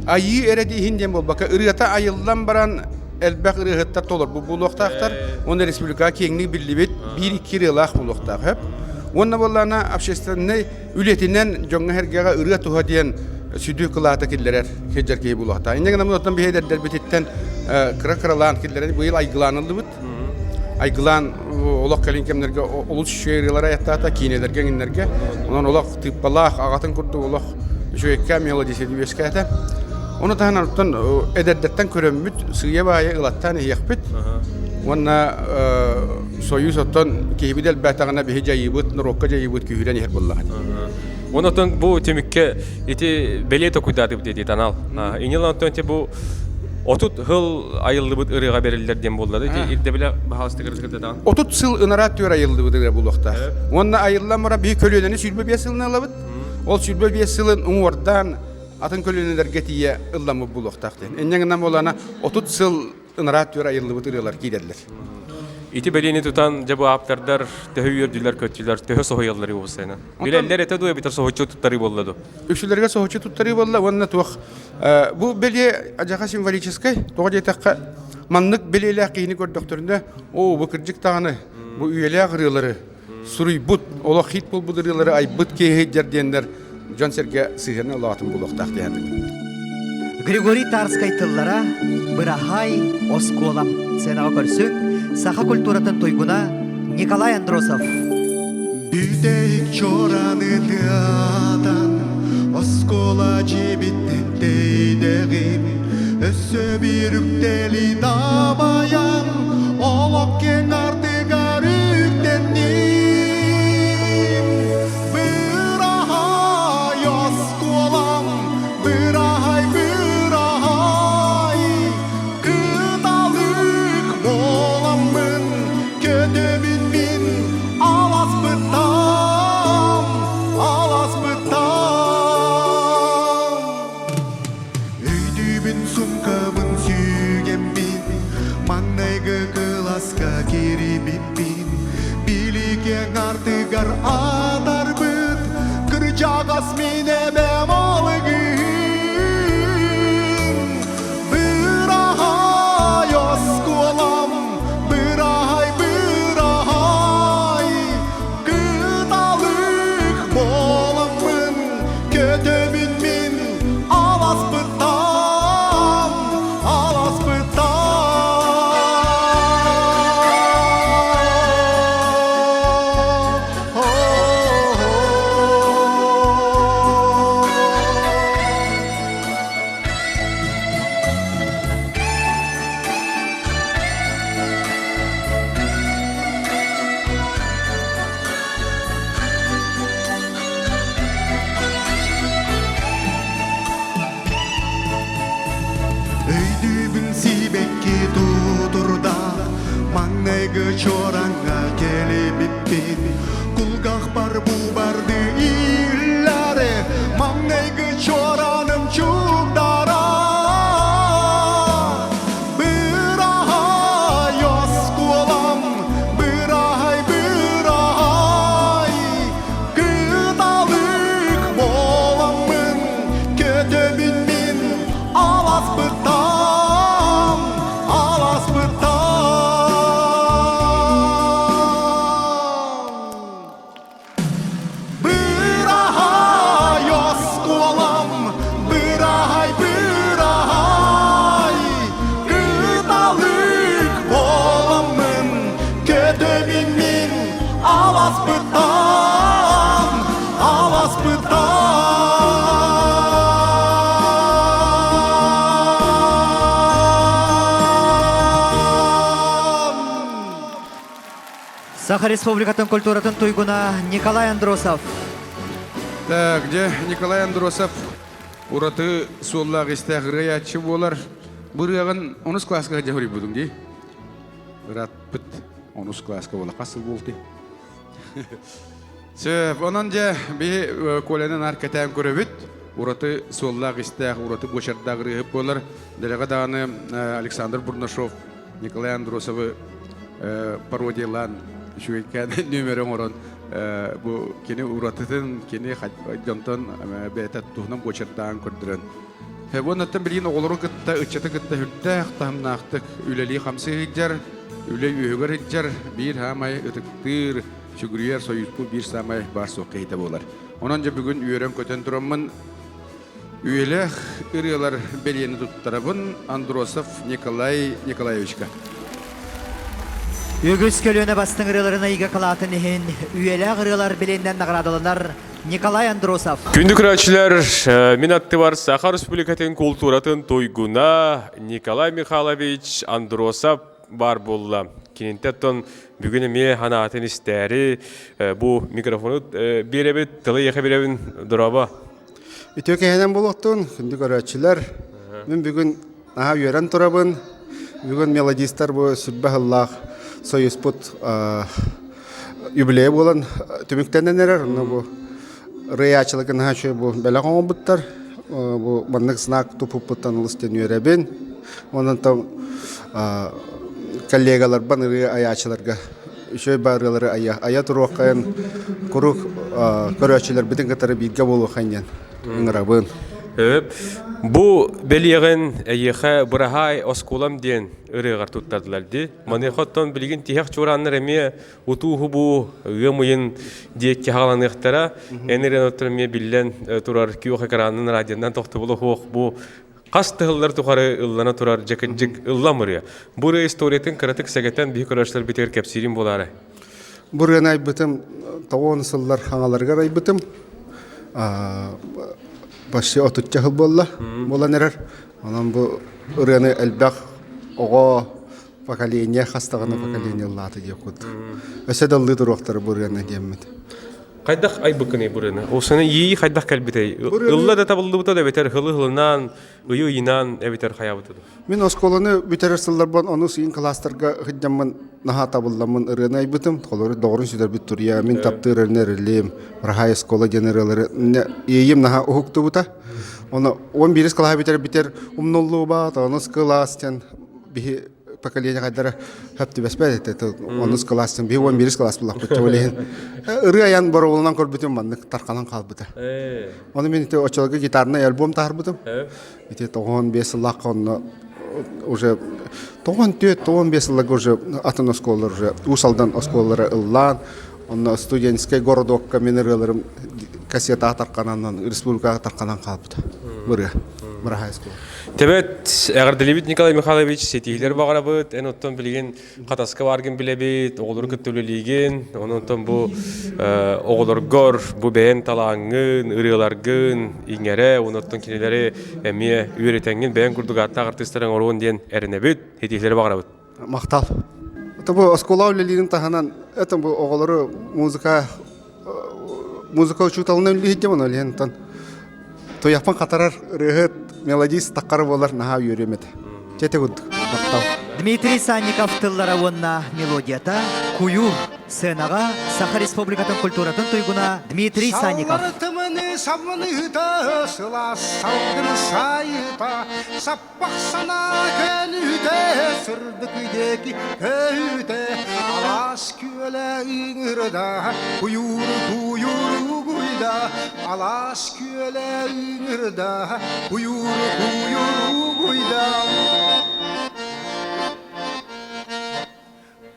ayı eredi hindem bol baka ırıyata ayıldan baran elbaq ırıhıttar tolur. Bu buluqta aktar. Onun Respublika kenglik birliği 1-2 yılaq buluqta hep. Onun bollağına общественный ületinden jonga hergega ırıya tuha diyen südü kılata killerer hecer ki buluqta. İnden gana bundan bir heder derbetitten kıra-kıralan killerer bu yıl aygılanıldı bit. Aygılan olaq kalinkemlerge olus şehirlere yattata kinelerge inlerge. Onun olaq tıpbalaq ağatın kurdu olaq şu ekka melodisi dibeskete. Onu tahanarıptan ederdetten körömmüt sığıya bağıya ılattan iyakbit. Ona Soyuz ottan kehibidel bətağına bihi jayıbıt, nurokka jayıbıt kühüren yer bollahan. Ondan bu tümükke iti beliyete kuydadı dedi tanal. İnilan tönte bu 30 yıl ayıldı ırığa verildiler diye bolladı. İlde bile bahaslı kırıkırdı da. 30 yıl ınarat diyor ayıldı bu da bulukta. Onunla ayıldan sonra bir kölüyeni sürbe 5 yılını alıbıt. Ol sürbe 5 yılın oradan atın kölüyeneler getiye ıllamı bulukta. Enyanından olana 30 yıl ınarat diyor ayıldı bu ırıqlar giderler. İti belini tutan cebu aptardar tehü yördüler kötüler tehü sohuyalları bu sene. Bileller ete duya bitir sohuyçu tuttarı bolladı. Üçlerge sohuyçu tuttarı bolla onunla tuğ. Bu beli acağa simvoliçiskay. Tuğa jetakka manlık beliyle kiyini gördüktüründe o bu kırcık tağını bu üyeliğe kırıyorları suruy but ola hit bul bu dırıyorları ay but kehe jerdiyenler John Serge sihirine Allah'ın bulukta diyendir. Григорий Тарскай тыллара Бырахай Осколам сенава көрсөк саха культуратын тойгуна Николай Андросов. Büyük çoranı dağdan Oskola cibitten deydeğim Össö birükteli damayan Olokken artıgar yüktendim Bırahay Oskolam Bırahay Kıdalık molamın Ködümün min Alas bıtam Öydübün sumkamın sügemin Mannayga kılaska kiribipin Biliken artıgar adar bıt Kırcagas mine bemalıgın Bırahay oskolam Bırahay Kıdalık molamın Ködümün min Alas bıtam Öydübün sibekki tuturda Mannayga çoranga kelebipin Kulgah bar bu bardı illare Mannayga çoranım çukdara Bırahay oskolam Bırahay Kıdalık molamın Ködümün min Alas bıtam Bırahay oskolam Bırahay Kıdalık molamın Ködümün min Alas bıtam Саха Республикатын культуратын тойгуна Николай Андросов. Так, где Николай Андросов ураты суоллаг истәгыры ячы болар. Бұрыған 10 классқа жаури будың дей. Рат бит 10 классқа бола қасыл болды. Сөп, онан же би коленен аркетен көрөбүт. Ураты суоллаг истәг, ураты бошардагыры болар. Делега даны Александр Бурнашов, Николай Андросовы пародиялан шуйкен нөмерен орон bu kini uğratıtın kini jonton beta tuhnam boçardan kördürön. He bu nattan bilin oğuluru kıtta ıçatı kıtta hüttah tahmnaqtık üleli hamsı hiccar üle ühügar hiccar bir hamay ıtıktır şükrüyer soyuzku bir samay bar soqayta bolar. Onanca bugün üyeren köten turamın üyeler ırıyalar beliyeni tuttarabın Androsov Nikolay Nikolayevichka. Ügüs kölüne bastın ırılarına iga kılatın ihin, üyeler ırılar bilenden nagradalanar Николай Андросов. Күндік көрәтшілер, мен атты бар Саха Республикатын культуратын тойгуна Николай Михайлович Андросов бар болла. Кенентеттон бүгін ме хана атын істәрі бұл микрофону беребет, тылы еқі беребін дұраба. Үтөке хәнен болуқтun, күндік көрәтшілер. Мен бүгін аға үйерен тұрабын. Бүгін мелодистар бұл сүрбәхіллақ Союзпут юбилей болан түміктенен әрер. Бұл рыячылығын хачы бұл бәлі қоңы бұттар. Бұл маңнық знак тұпып бұттан ұлыстен үйеребен. Онын там коллегалар бан рыя аячыларға үшөй барылары ая тұруаққайын құруқ көрәтшілер бітін қатары бейдге болу қайнен. Үңірабын. Бұл бәліғін әйеқі бұрағай осколам ден үріғар тұттардылар де. Маны қоттан білген тихақ чураннар әме ұтуғы бұл ғымыйын дейекке ғаланықтара. Әнерен отырме білден тұрар күйоқы қаранын радиондан тоқты болу хоқ бұл қасты ғылдар тұқары ұллана тұрар жәкінжік ұлламыр. Бұл историятын қыратық сәгеттен бейік көрәшілер бітер кәпсирин болары. Бұрын айбытым, тауын сыллар хаңаларға айбытым. Башы отутча хыл болла, болан әрер. Онан бұл ұрыны әлбәқ оға поколение, қастағаны поколение латы деп құд. Өсі дәлді тұруқтары бұрыны деммеді. Қайдақ айбықыны бұрыны? Осыны ей қайдақ кәлбетей? Ұлла да табылды бұта да бетер хылы-хылынан, ұйы-үйінан әбетер қая бұтады. Мен осколаны бүтерер сыллар бан, оны сүйін кластарға қыддамын наға табылламын ұрыны айбытым. Қолары доғырын сүдер бүт тұрия, мен тапты ұрыны ұрылем, ұрағай оскола генералары. Ейім наға ұхықты бұта. Оны 11 қылға бітер ұмнолу бат, оны скыластен бігі поколение қайдары хөпті бәспәді етті. Оны скыластен бігі 11 класс бұлақ бұтты өлейін. Үрі аян бары олынан көр бүтін маңдық тарқанан қал бұты. Оны мен очылығы гитарына альбом тағыр бұтым. 15 лақ оны уже 94-95 лақ уже атын осколар уже усалдан осколары ыллан. Оны студенческий городокка менерелерім кассета тарқананан, республикаға тарқанан қал бұты. Бұрағай осколар. Тәбәт, әғірділебет Николай Михайлович сетейлер бағара бұд, ән оттан білген қатасқы барген білебет, оғылыр күттөлелеген, онын бұл оғылыр гор, бұл бәйін талаңын, ұрығыларғын, еңәрі, оның оттан кенелері әме үйретәңген бәйін күрдіг атта артистарын оруын ден әріне бұд, сетейлер бағара бұд. Мақтал. Бұл оскола өлелерін тағанан, бұл оғылыры музыка учуталынан өлейдем оны өлейін. Тояқпан қатарар рығыт мелодист таққары болар наға үйремеді. Жете күдік. Дмитрий Санников тыллара онна мелодията «Куюр» сценаға Саха Республикатын культуратын тойгуна Дмитрий Санников. Саллартымыны самыныда, сылас салғын сайыта, саппақсана кәліде, сүрдік үйдекі көйде, алас көлі үңірда, куюр гуйда, алас көлі үңірда, куюр гуйда.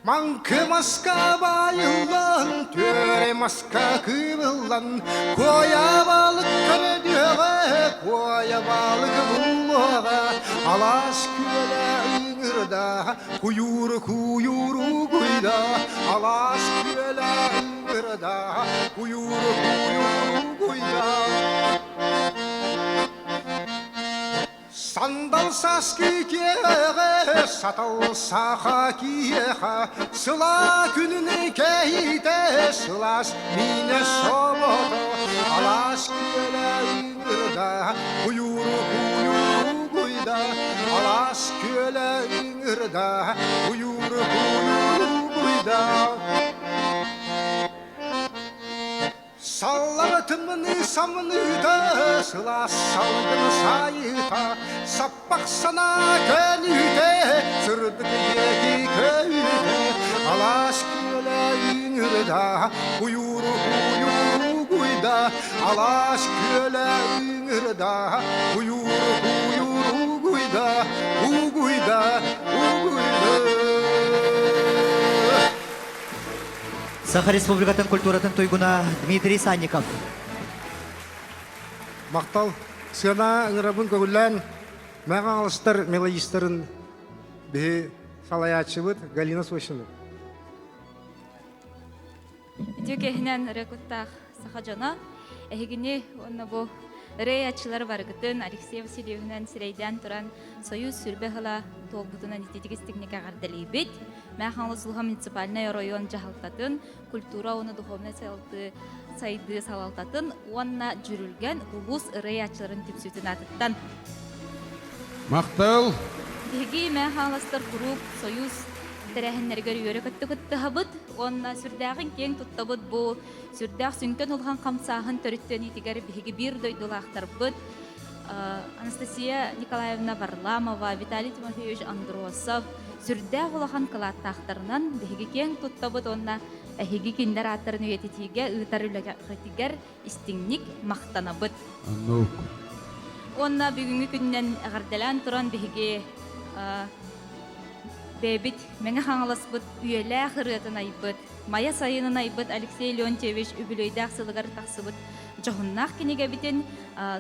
Манкы маска байылан, төре маска кыбылан, коя балық көрдеғі, коя балық бұллаға, алас көлі үңірда, куюр гуйда, алас көлі үңірда, куюр гуйда. Сандал саски кеге, сатал саха киеха, сыла күніне кейте, сылас мине собото, алас көлі үңірда, куюр гуйда, алас көлі үңірда, куюр гуйда. Саллартымыны самыныда, сылас салғын сайыта, саппақсана кәліде, сүрдік екі көйде, алас көлі үңірда, куюр гуйда, алас көлі үңірда, куюр гуйда, гуйда. Саха Республикатын культуратын тойгуна Дмитрий Санников. Мақтал, сына ыңырабын көгіллән, мәға алыстар мелодистарын бі салаячы бұд, Галина Сочина. Дюкехнен рекуттах Саха жана, Ehigini onu bu Reyatçıları bargıtın Alexey Vasilyev'den Sireyden turan Soyuz sürbe hıla dolgutunan itidigistiknik ağardalibit. Мәханлы Зулха муниципальный район жаһалтатын, культура оны духовный сайды салалтатын, онна жүрілген улус рейатчыларын түпсүтін атыттан. Мақтал! Деги мәханлыстар құруп, Союз тәрәхінлерге үйері күтті хабыт, онна сүрдәғін кең тұттабыт бұл, сүрдәғ сүнкен ұлған қамсағын төріттен етігер беги бір дойдылақтар бұд. Анастасия Николаевна Варламова, Виталий Тимофеевич Андросов, сүрдәғ ұлған қылаттақтарынан беги кең тұттабыт, онна әхеги кендер аттарын өйететіге ұйтар үләгітігер істіңнік мақтанабыт. Онна бүгінгі күннен ғардалан тұран беги бәбіт мәңі қаңылас бұд үйелі қырғытын айбыт. Мая сайынын айбыт Алексей Леонтьевич үбілөйдәқ сылығар тақсы бұд. Жоғыннақ кенеге бітін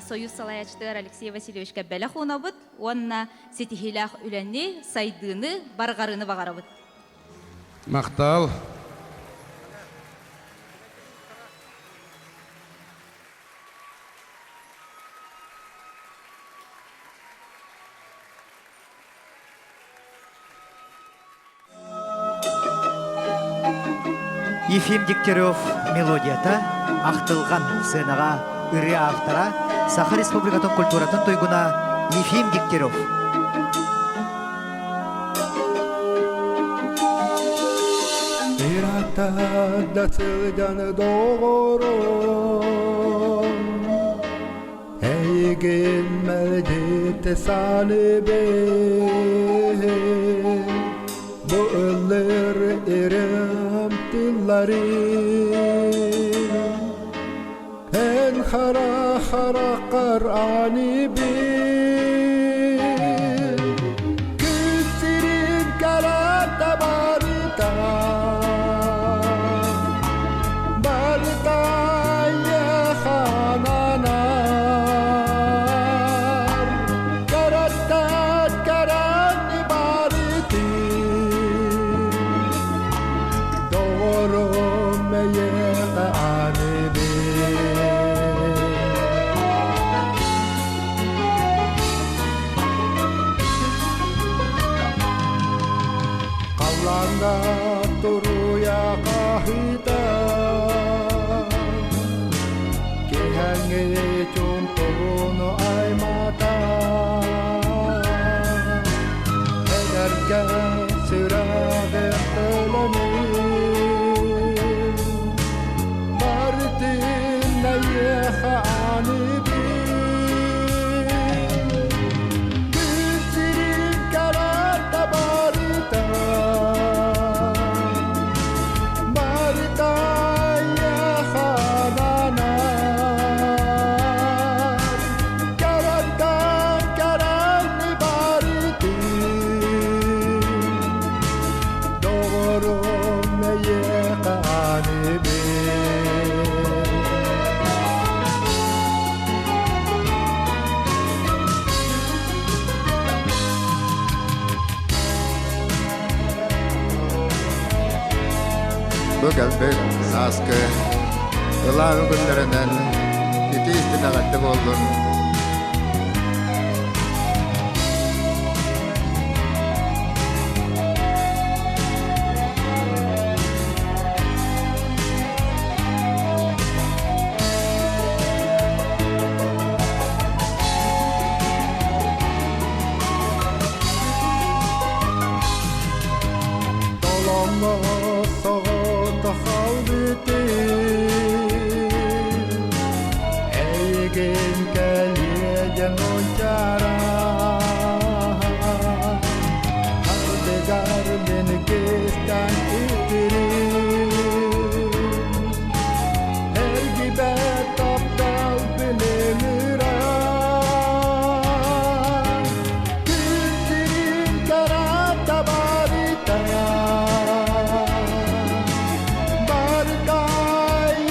Союз салаячтығар Алексей Васильевичке бәлі қуына бұд. Онна сетихилақ үләнне сайдыны барғарыны бағара бұд. Мақтал! Ефим Дегтярев мелодията ақтылған сынаға үрі автора Саха Республикатын культуратын тойгуна Ефим Дегтярев. Ирата да сыдан doğurum Eygen meldete salibe Bu öller erim tillerim En hara hara qarani bir Küsirin karata barita Barita ya hananar Karatat karani bariti Doğru meye ani Kallanda turuya kahita Kehange contohno ay mata Ederke sırade telemin Martin neye hani Küsirin karata barita Barita ya hananar Karatan karani bariti Doğru meye hani Bu gelbek saskı Ilağın günlerinden iti istinakattık oldun Dolanma sağda halbiti Eygen keliyeden oncara Hardegar beni kestan itirin Her gibi taptal bilemiran Küsirin karata barita Barita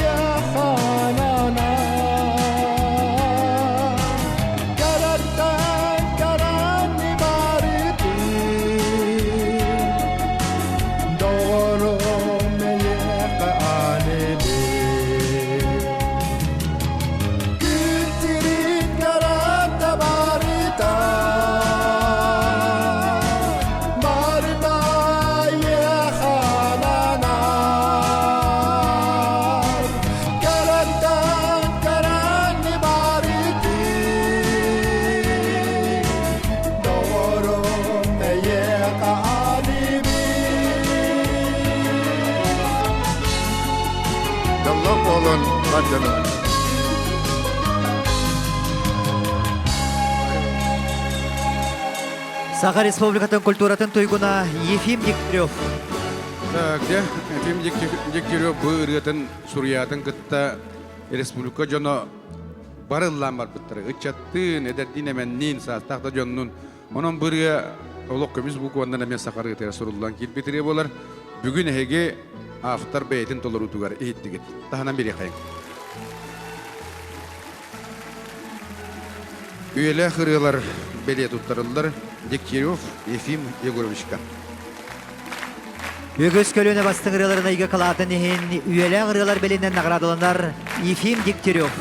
ya hanana Karatan karani bariti Canım. Саха Республикатын культуратын туйгуна Ефим Дегтярев. Так, да, Ефим Дегтярев bu ırıtın Suriyatın kıtta Respublika jona barıllan var bittire. Içattın ederdiğin hemen nin saattakta jonun. Onun buraya oluk kömüz bu kuvandan hemen sakarı gitire soruldan kilbetire bolar. Bugün hege aftar beytin tolur utugar ehitti git. Tahanan biri kayın. Üyeler hırılar belediye tuttarıldılar. Degtярев Ефим Егоровичка. Өгөс көлөне бастың ырыларына иге калатын ехен үйелі ырылар белінен наградыланар Ефим Дегтярев.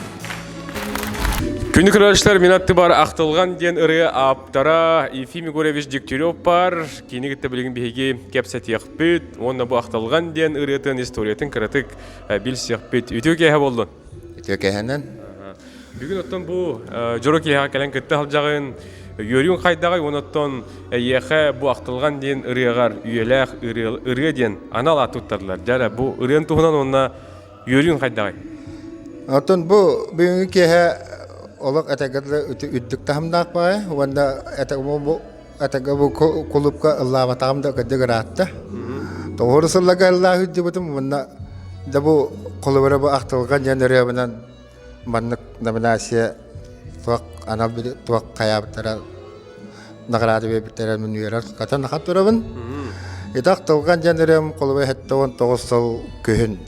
Күнді күрәлішлер минатты бар ақтылған ден ұры аптара Ефим Егорович Дегтярев бар. Кейіні кетті білген бейге кәпсәт еқпет. Онна бұл ақтылған ден ұрытын историятын кіратық біл сеқпет. Үтеу кәйі болды? Үтеу кәйінен. Бүгін оттан бұл жұры кәйіға кәлін кетті халжағын Йөрүн кайдагы оноттон яха бу актылган ден ырыгар үйеләк ыры ден анала туттарлар. Жара бу ырын туһунан онна йөрүн кайдагы. Атын бу бүгүнкү кеһе олак атагырлы үттүк тамдак бай. Онда атага бу клубка Аллаһ тамда кыдыгыратты. Тоғырсыллага Аллаһ үддүбүтүм онда да бу клубара бу актылган ден ыры менен маннык номинация туак анал bir tuak kayaптара награды бептер мен үйрәр катан хатырабын. Итак тылган жанрым колбы хәттән 9 сыл көһүн.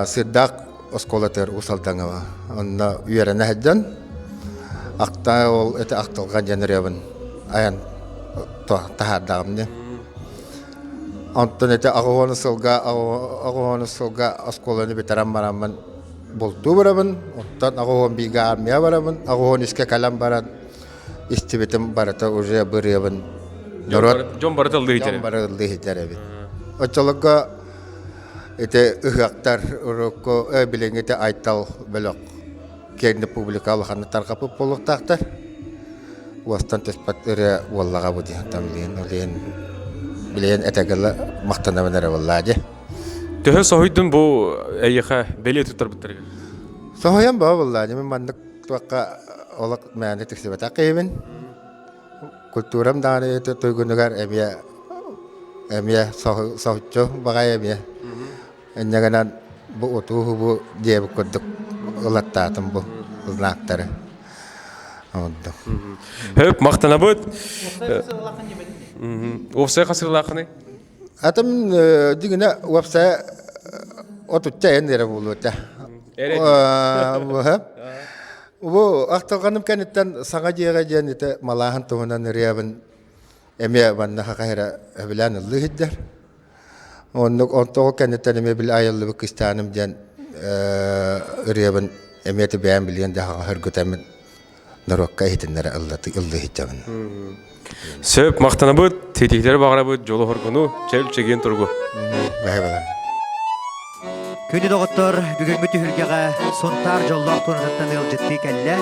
Сиддак осколатер усалтаңа. Онда үйрәнә хәдән. Акта ул эте актылган жанрым. Аян тахадамны. Антон эте агыганы сылга осколаны бетерам барамын. Болту барабын, оттан ағуын бига армия барабын, ағуын іске калам барад, истибетім барата уже бұрыябын. Жон баратылды хитері? Жон баратылды хитері бит. Отчалыққа эте ұғақтар ұрыққа білен эте айтал білік. Кегінді публикалы қаны тарқапы болықтақтар. Уастан теспат үрі оллаға бұды. Білен әтегілі мақтанабынары оллады. Төһө соһуйдун бу эйха беле тутар биттер. Соһоям ба валлаһи мен мандык туакка олак мәне тексебата кыйбын. Культурам даны тойгунугар эмия соһуччо багай эмия. Эннегенен бу оту бу деб коддук улаттатым бу знактары. Онда. Хөп мактанабыт. Овсай касырлакыны. Атам дигене вапса отучча эндере болута. Бу акталганым кенеттен сага жега жените малахан туһунан ребен эме банна хакайра билан лыгдер. Оннук онтоо кенеттен эме бил айыллы Пакистаным жан ребен эмете бәм билен да хыргытамын. Нарокка хитеннер аллаты ылды хитабын. Сөп мақтанабыт, тетектері бағарабыт, жолы хоргуну, чәл чеген тұргу. Күні доғыттыр, бүгінгі түхілгеға сонтар жоллақ тұрғыттан ылжытты кәлі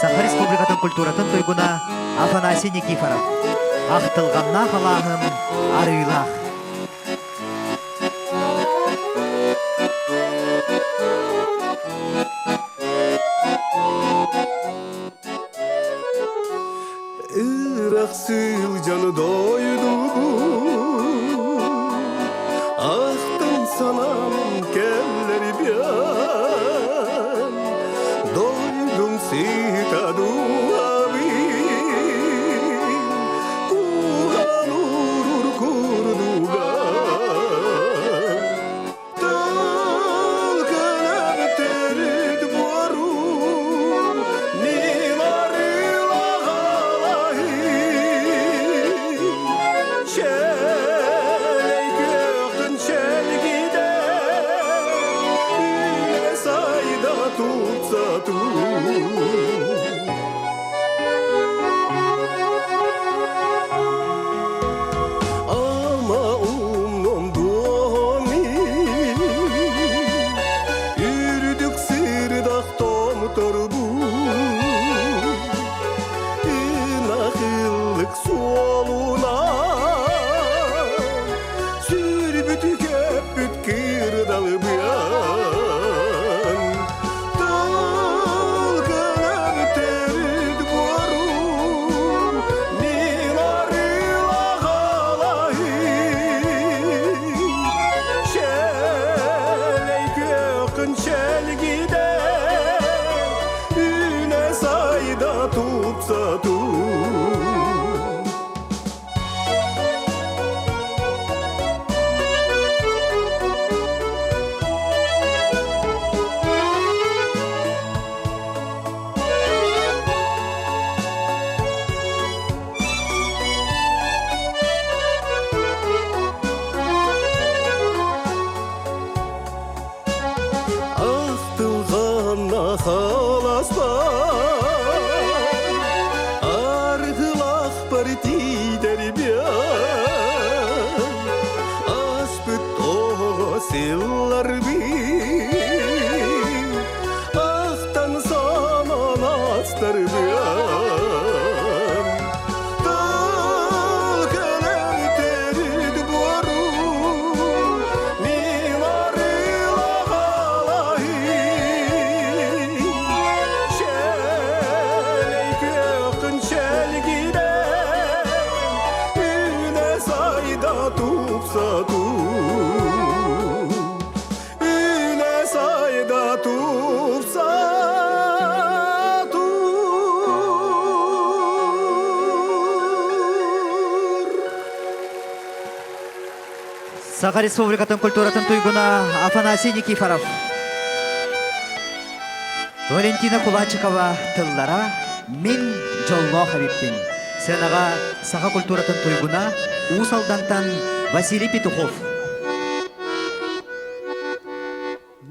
Саха Республикатын культуратын тойгуна Афанасий Никифоров. Ақтылғанна қалағым арыйлақ. Iraksil canı doydu Ahtın sanam kelleri biyan Doydum sitadu abi Kuran urur kurduga Tılgınım terid boru Nimari Ama umum domi Yürüdük sırdak tom torbu İnakıllık soluna tupsa tup Üle sayda tupsa Саха Республикатын культуратын туйгуна Афанасий Никифоров. Валентина Кулачикова тыллара «Мен жолло Хабибпин». Сенаға Саха культуратын туйгуна Усалдантан Василий Петухов.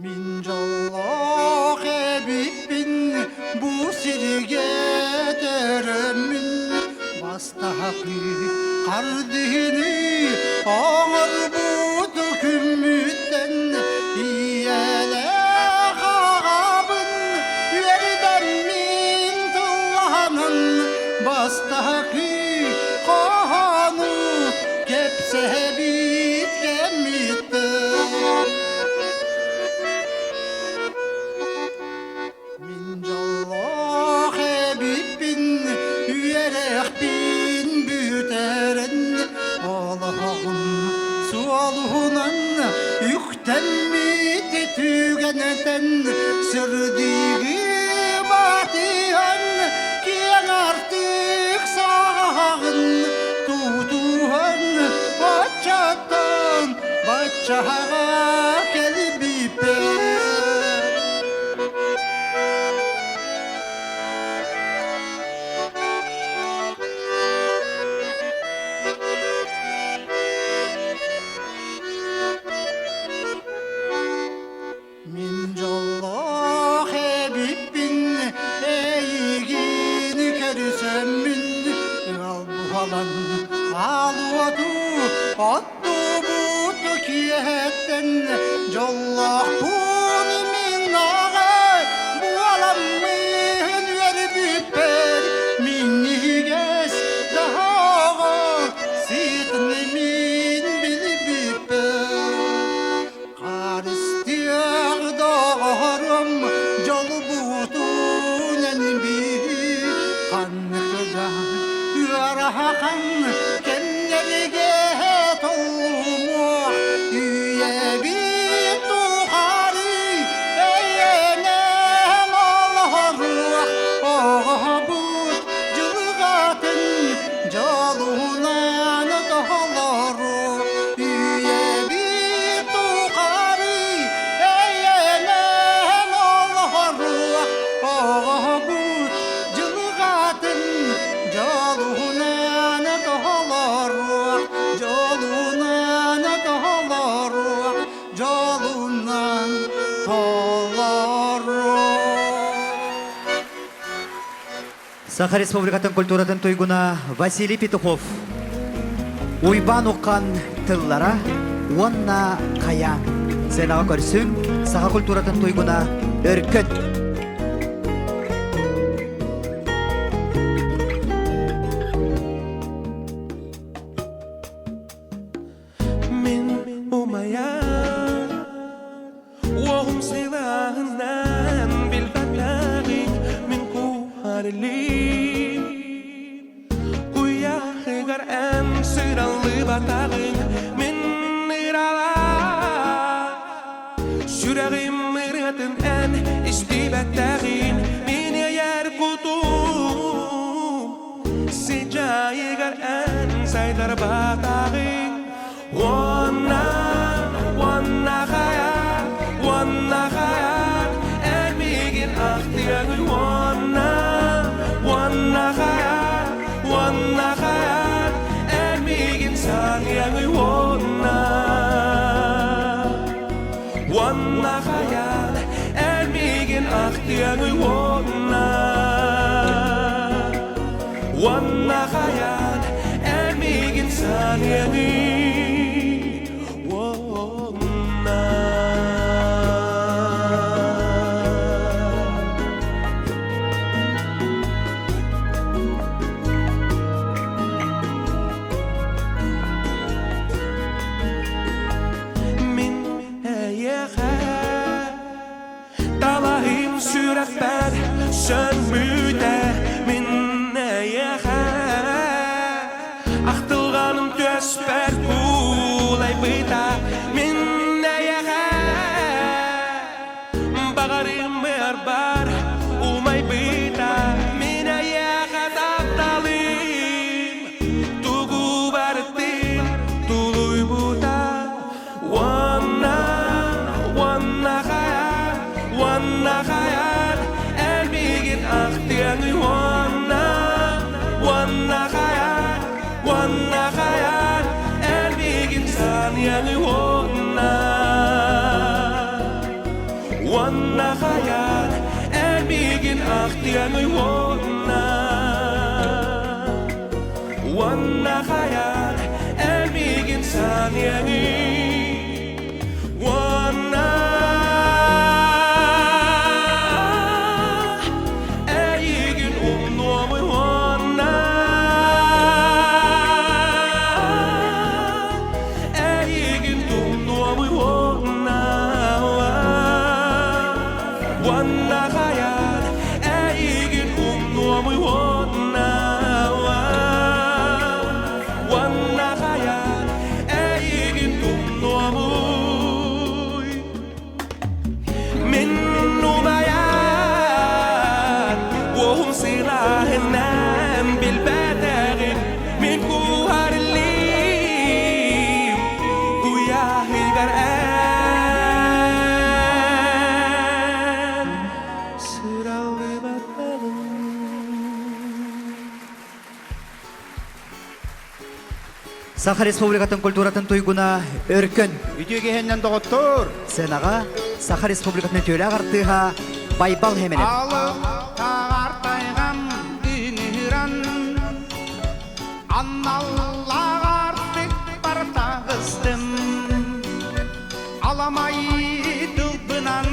Min jollo Habibin bu sirge deremin Bastahaqi qardini ağır bu dökümütten iyele ağabın yerden min tıllahanın Bastahaqi qahanu kepse bitgemitten Allah Habibin yüerek bin büterin Allah'ın sualunan yüktenmedi tügeneten Sürdüğü batihan ki artık sağın Tutuhan başçatan başçağa kelbi per Min jollo Habibin eygini kersem min al bu falan aluatu attu butu kiyetten jollah pun min ağay bu alam min verbiper min niges daha sitni min bilbiper Karistiyar doğrum jol butunen bir kanıkdan yarahan kennerge tolmuh üye bir tuhari eyenem Allah'ruh oğabut cılgatın jolunan doları üye bir tuhari eyenem Allah'ruh oğabut cılgatın jolunan doları jolunan doları jolunan doları Саха Республикатын культуратын туйгуна Василий Петухов. Уйбан уккан тыллара уанна кая. Сенага көрсүң Саха культуратын туйгуна өркөт. Min umayan Wahum silahından bilballagin min kuharli Kuyahgar en sırallı batağın min nirala Şüreğim mırgatın en istibattağın min yer kutum Sicaygar en saydar batağın Wanna khayal Emigin ahtiyagı Wanna khayal Emigin saniyagı Wanna khayal Emigin ahtiyagı Wanna khayal Emigin saniyagı Dalahim sürekber sönmüde minne yehe Ahtılganım tösper bu bıta minne yaga Bağarım bar umay bıta minne yaga taptalim Tugu bartin tuluy buta Wanna khayal elbigin ahtiyani Wanna khayal elbigin saniyani Wanna khayal elbigin ahtiyani Wanna khayal elbigin saniyani Саха Республикатын культуратын туйгуна өркөн Үтіге хеннен доғыттыр. Сенаға Саха Республикатын төлі ағартыға байбал хеменет. Алып тағартайғам үніран Анналлағартық бар тағыстым Аламай тұлбынан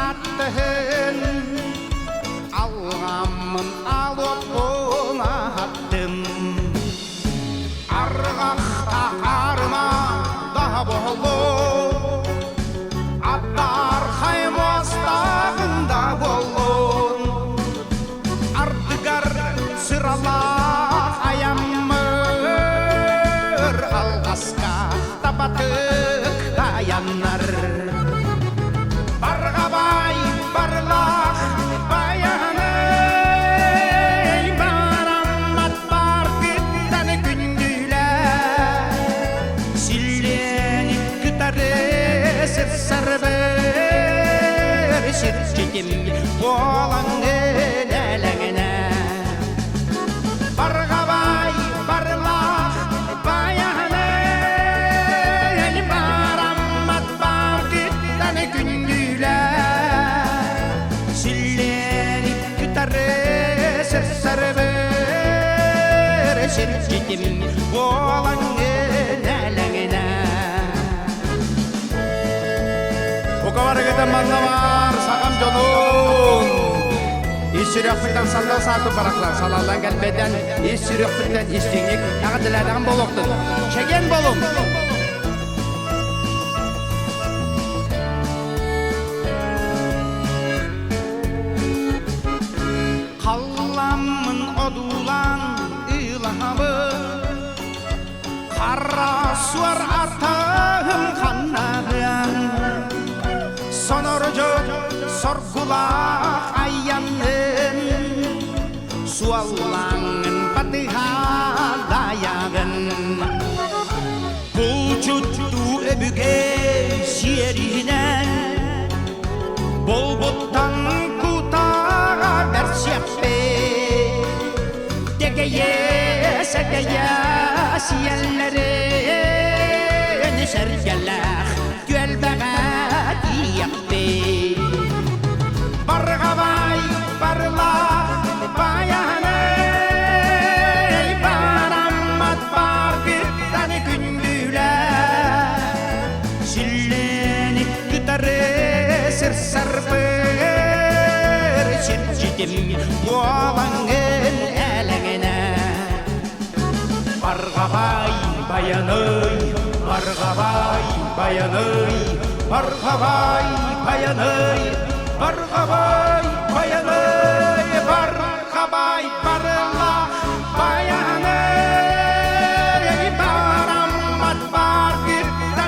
аттығын Алғамын алып бұна аттым Арғақта қарыма да болу Аттар қаймостағында болу Артығар сырала аямыр Алғасқа табатық таянар Барғабай барлақ баяны Барамат бар күттен күнділі Сілленіп күтары сырбыр Сірчетім болаңын әліңіне Барғабай барлақ баяны Барамат бар күттен күнділі Сілленіп күтары сырбыр Сірчетім болаңын әліңіне Ukavaragada mannavar sağam jolun İsürüqbütten sandal saatı baraklar Salallan gelbeden İsürüqbütten istinik Ağıdılardan boluqtun Çegen bolum Kallamın odulan ilhamı Kara suar atağım kanağım Sonorcu sorgulak ayyanın Suallanın patiha dayağın Bu cüttü öbüge şiirinen Bol bottan kutağa versiyeppe Degeye sekeye siyellerin Sergeler gölbeğe diyekti Bargabay barlak bayanı Baramat bar gütten gündüle Sillenip gütarı sır sarpır Sircidim boğalanın eline Bargabay bayanı Bargabay bayanı Bargabay bayanı Bargabay bayanı Bargabay barlak bayanı Baramat bar gütten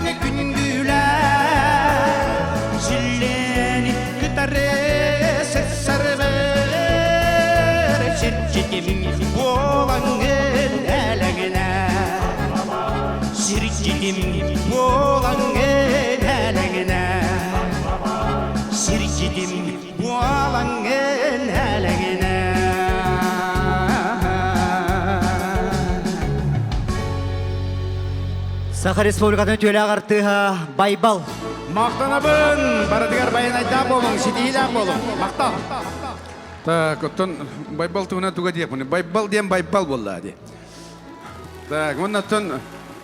Sirgidim boğlangen helegine Sirgidim boğlangen helegine Саха Республикатын төлі ағартыға Байбал. Мақтанабын, барадығар баянайда болың, сидейді болың. Мақтал. Так, оттон байбал туна туга диеп, байбал дием байбал болла ди. Так, оннан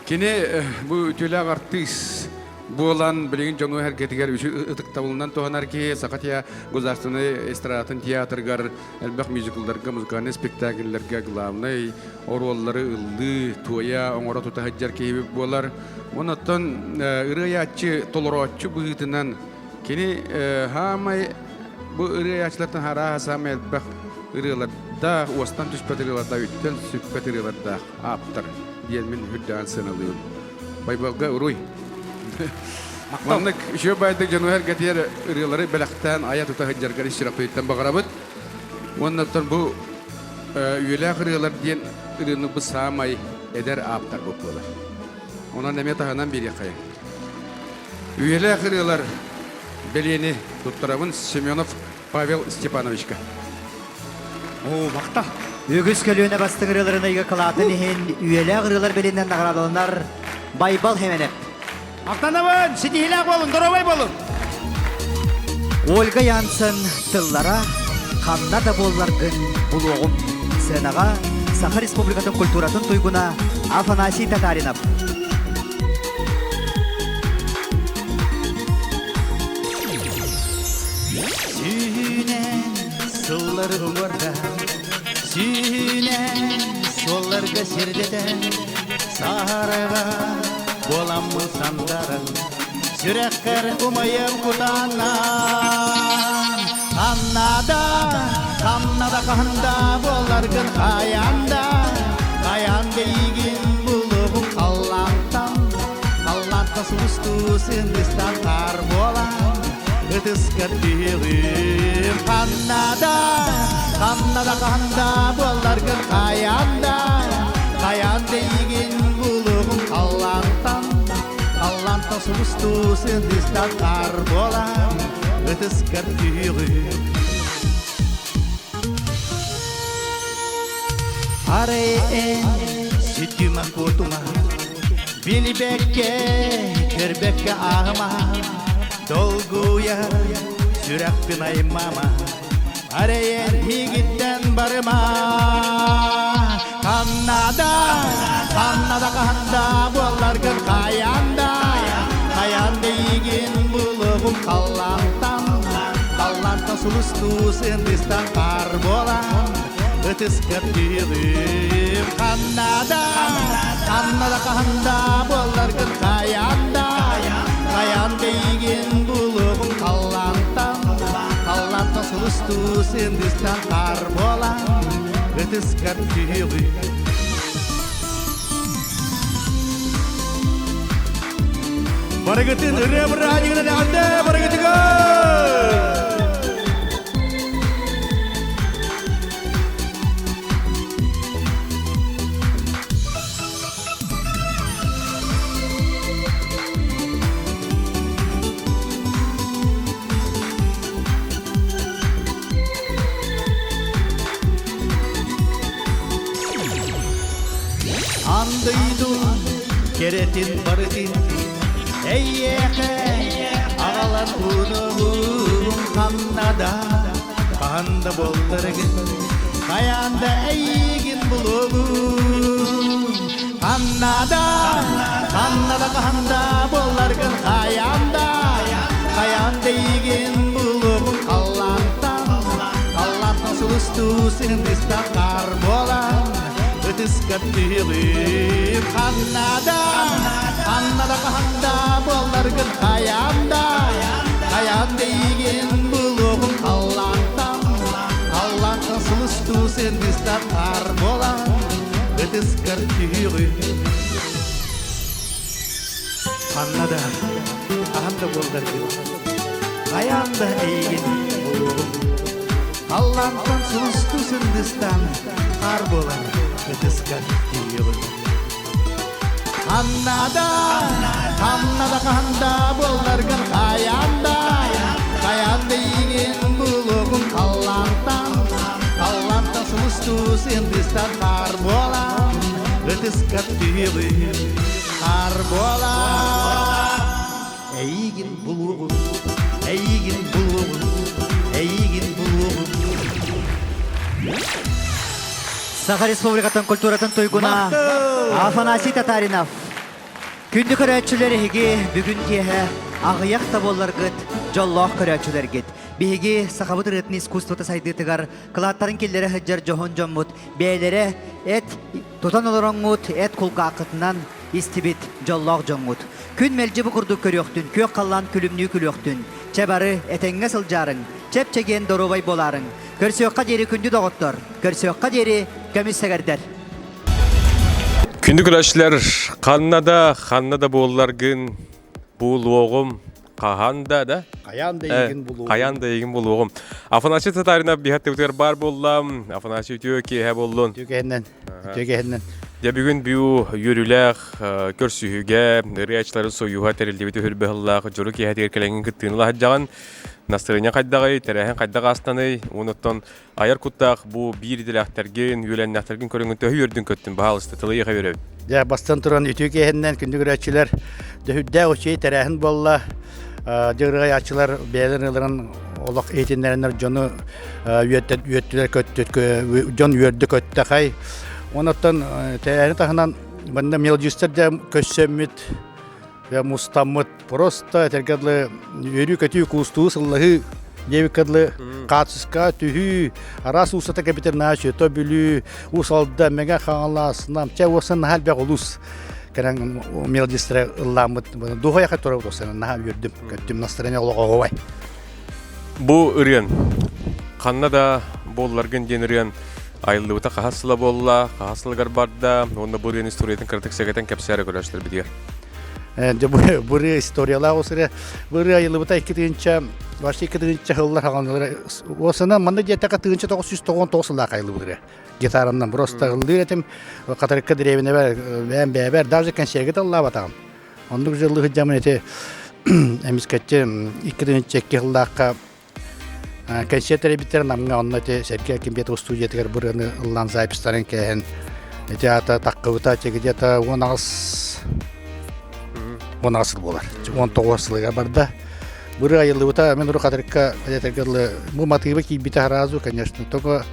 кене бу төлөг артист болан билеген жону хәркетигер ытык табылынан тоһанар ки сакатия государственный эстрадатын театргар элбек мюзиклдарга музыкальный спектакльлерге главный ороллары ылды туя оңора тута хаҗар ки болар. Оннан ырыячы толорочу быытынан кене хамай bu ırıyaçlardan hara hasam elbek ırıyalarda uastan tüspetiriyalarda ütten süppetiriyalarda aptar diyemin hüddan sınalıyım. Baybalga uruy. Manlık şu bayda januher getiyer ırıyaları belaktan ayat tuta hıccargar iştirapıyitten bakarabıt. Ondan bu üyeler ırıyalar diyen ırığını bu sağmay eder aptar buklular. Ona neme tahanan bir yakayın. Üyeler ırıyalar Белени Туттарабын Семенов Павел Степановичка. О, мақта. Өгіз көліне бастың ұрыларына үйге қылатын ехен үйелі ұрылар белінен нағырадылынар Байбал хеменеп. Мақтанабын, сидейлі болын, дұрабай болын. Ольга Янсен тыллара қанна да болларғын бұл оғым сынаға Саха Республикатын культуратын туйгуна Афанасий Татаринов. Сулları uğurda Süne sollarga serdeten Saharaga bolamı sandarın Sürekker umayım kutanan Kannada kahında bollargın hayanda Kayan beygin buluğum kallantan Kallanta sulustu Sindistan tar bolan Ötüskattiğim Kannada kahanda bollargın kayanda Kayan beygin buluğum kallantan Kallanta sulustu Sindistan tar bolan Ötüskattiğim Arayen sütüme kutuma Bilibekke kirbekke ağıma Dolguya sürekli aymama Arayen higitten barıma Kannada kahanda bollargın kayanda Kayan beygin buluğum kallantan Kallanta sulustu Sindistan kar bolan Ötüskattiğim Kannada kahanda bollargın kayanda Kayan beygin buluğum kallantan Kallanta sulustu Sindistan kar bolan Ötüskattiğim Barıgıtın ırıya bırağına aldı Barıgıtıgı Andıydım keretin barıdın Eyyeke ağalan unuğum Kannada kahanda bollargın Kayanda eygin buluğum Kannada kahanda bollargın Kayanda eygin buluğum Kallantan sulustu Sindistan kar bolan Ötüskattiğim Kannada kahanda bollargın kayanda Kayan beygin buluğum kallantan sulustu Sindistan kar bolan Ötüskattiğim Kannada kahanda bollargın Kayanda beygin buluğum kallantan sulustu Sindistan kar bolan Ötüskattiğim Kannada Kanada kanda bollargın kayanda Kayanda yiyin buluğun kallantan Kallantan sulustu sindistan kar bolan Ötüskat tüyübü kar bolan Eygin buluğun Eygin buluğun Eygin buluğun Саха Республикатын культуратын тойгуна Афанасий Татаринов. Күнді көрәтшілері хеге бүгін кеге ағыяқ таболларғыт, жоллақ көрәтшілергіт. Беге сақабыт рытын искусствоты сайдытығар, қылаттарын келдері хыджар жохон жоммут, бәйлері әт тотан оларыңмут, әт құлға ақытынан истибит жоллақ жоммут. Күн мәлжі бұқырды көріқтін, көк қаллан күлімні күліқтін. Чәбары әтәңге сылжарың, чәп чеген доробай боларың. Көрсөққа дері күнді доғыттыр, көрсөққа дері көміссәгәрдер. Күндү күрәшчеләр ханнада болларгын бул оғым қағанда да? Қаянда егін бұл оғым. Афанасий Татаринов бихатты өтер бар боллам. Афанасий өтеу кеге боллун. Төгеннен. Я бүгін бүү юрүләк көрсүхүгә, рыячларын союға тәрелді беті хүрбәғыллақ, жұру кеге тергеркелеңін күттіңілі хаджаған. Настырыня қайдағай, тәрәхен қайдағы астанай, оныттан аяр күттақ бұл бір иділәқтерген, үйленнәқтерген көріңін төхі өрдің көттін бағалысты тылы еға өріп. Ya bastan turan ütü kehenden kündü güreççiler dühüdde o şey terahin bolla jırgay açılar beğenirlerin olak eğitimlerinden jonu üyettiler köttü jon üyerdi köttü kay ondan terahin tahından bende melodister de kössemmit ve mustammet prosta tergadlı yürü kötü kustu sallahı Девикадлы катыска түһү арас усата капитер нашы то бүлү усалда мега хаңаласынан ча осын халбак улус керен мелодистре ламыт духая хатора досын на үрдүм көттүм настроение олого Бу үрен каннада болларгын денирен айылыбыта кахасыла болла кахасылгар барда онда бу үрен историятын кыртык сегетен кепсәре көрөштөр бидер. Бу историялар осыра бу айылыбыта 2-нче Başta 2-nче yıllar haganları. Osana manda jetaka 1999 yılda kayıldı. Gitarımdan prosta öğretim. Katarika direvine ben beraber daha önce şirket Allah batam. 19 yıllık hıcamın eti emisketçi 2-nче yılda konserleri bitiren namga onunla eti şirket kimiyet stüdyo tekrar buranı Allah'ın zapistaren kehen. Eti ata takkıvıta çekici ata 16 yıl bolar. 19 yılga barda. Буры айылыбыта мен уру катарикка этергерлы бу мотивы кийбите харазу, конечно. Только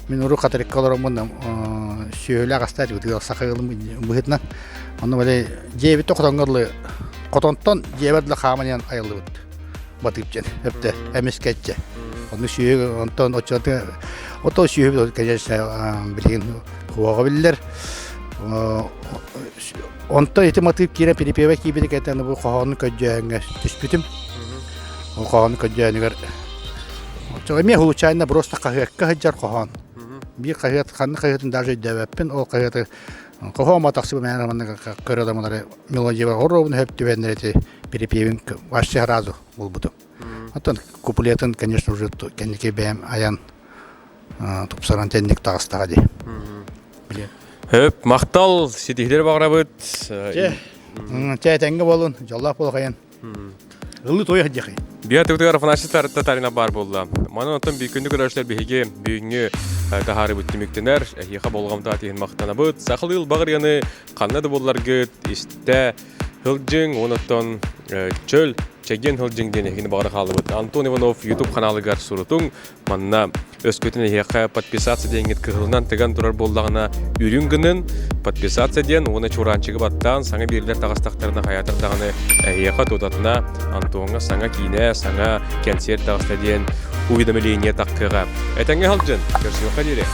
мен уру катарикка олоромун сөөлө агастар бутуга сакагылым быхытна. Аны бале жеби токтонгорлы котонтон жебедле хаманын айылыбыт. Батыпчен, хепте эмескетче. Аны сүйө онтон очоты ото сүйө конечно билген хуага биллер. Онтон эти мотив кире перепева кийбите кетени бу ханы көжөңө түспүтүм. Кохан көжөнүгөр. Чоме хулучайна просто кахакка хаджар кохан. Би кахат ханны кахатын даже дэвэппен ол кахаты кохома таксы мен мана көрөдамалары мелодия хоровун хөптүбенрети перепевин ваше разу болбуду. Атын куплетин конечно уже кенеке бем аян тупсаран тенник тагыстагади. Хөп мактал сидиhlер баграбыт. Тенге болун, жаллап болгайын. Ылы той хаджакай. Бият өтөгөр Афанасий Татаринов бар болла. Мана отон бүйкүндү көрөшлөр биге бүйүңү тахары бүттүмүктенер, яха болгомда тиген мактанабыт. Сахыл ыл багыр яны каннады болларгы исте хылжың, онотон чөл чеген хылжың денегини багыр халыбыт. Антон Иванов YouTube каналыгар сурутуң, манна өскөтүнө яха подписаться деңет кыгылынан теган турар боллагына үрүнгүнүн подписаться ден, оны чуранчыгы баттан саңа бирилер тагыстактарына хаятырдагыны яха тотатына Антонга саңа кине, саңа концерт тагыста ден уведомление таккыга. Этеңге хылжың, көрсөккө дире.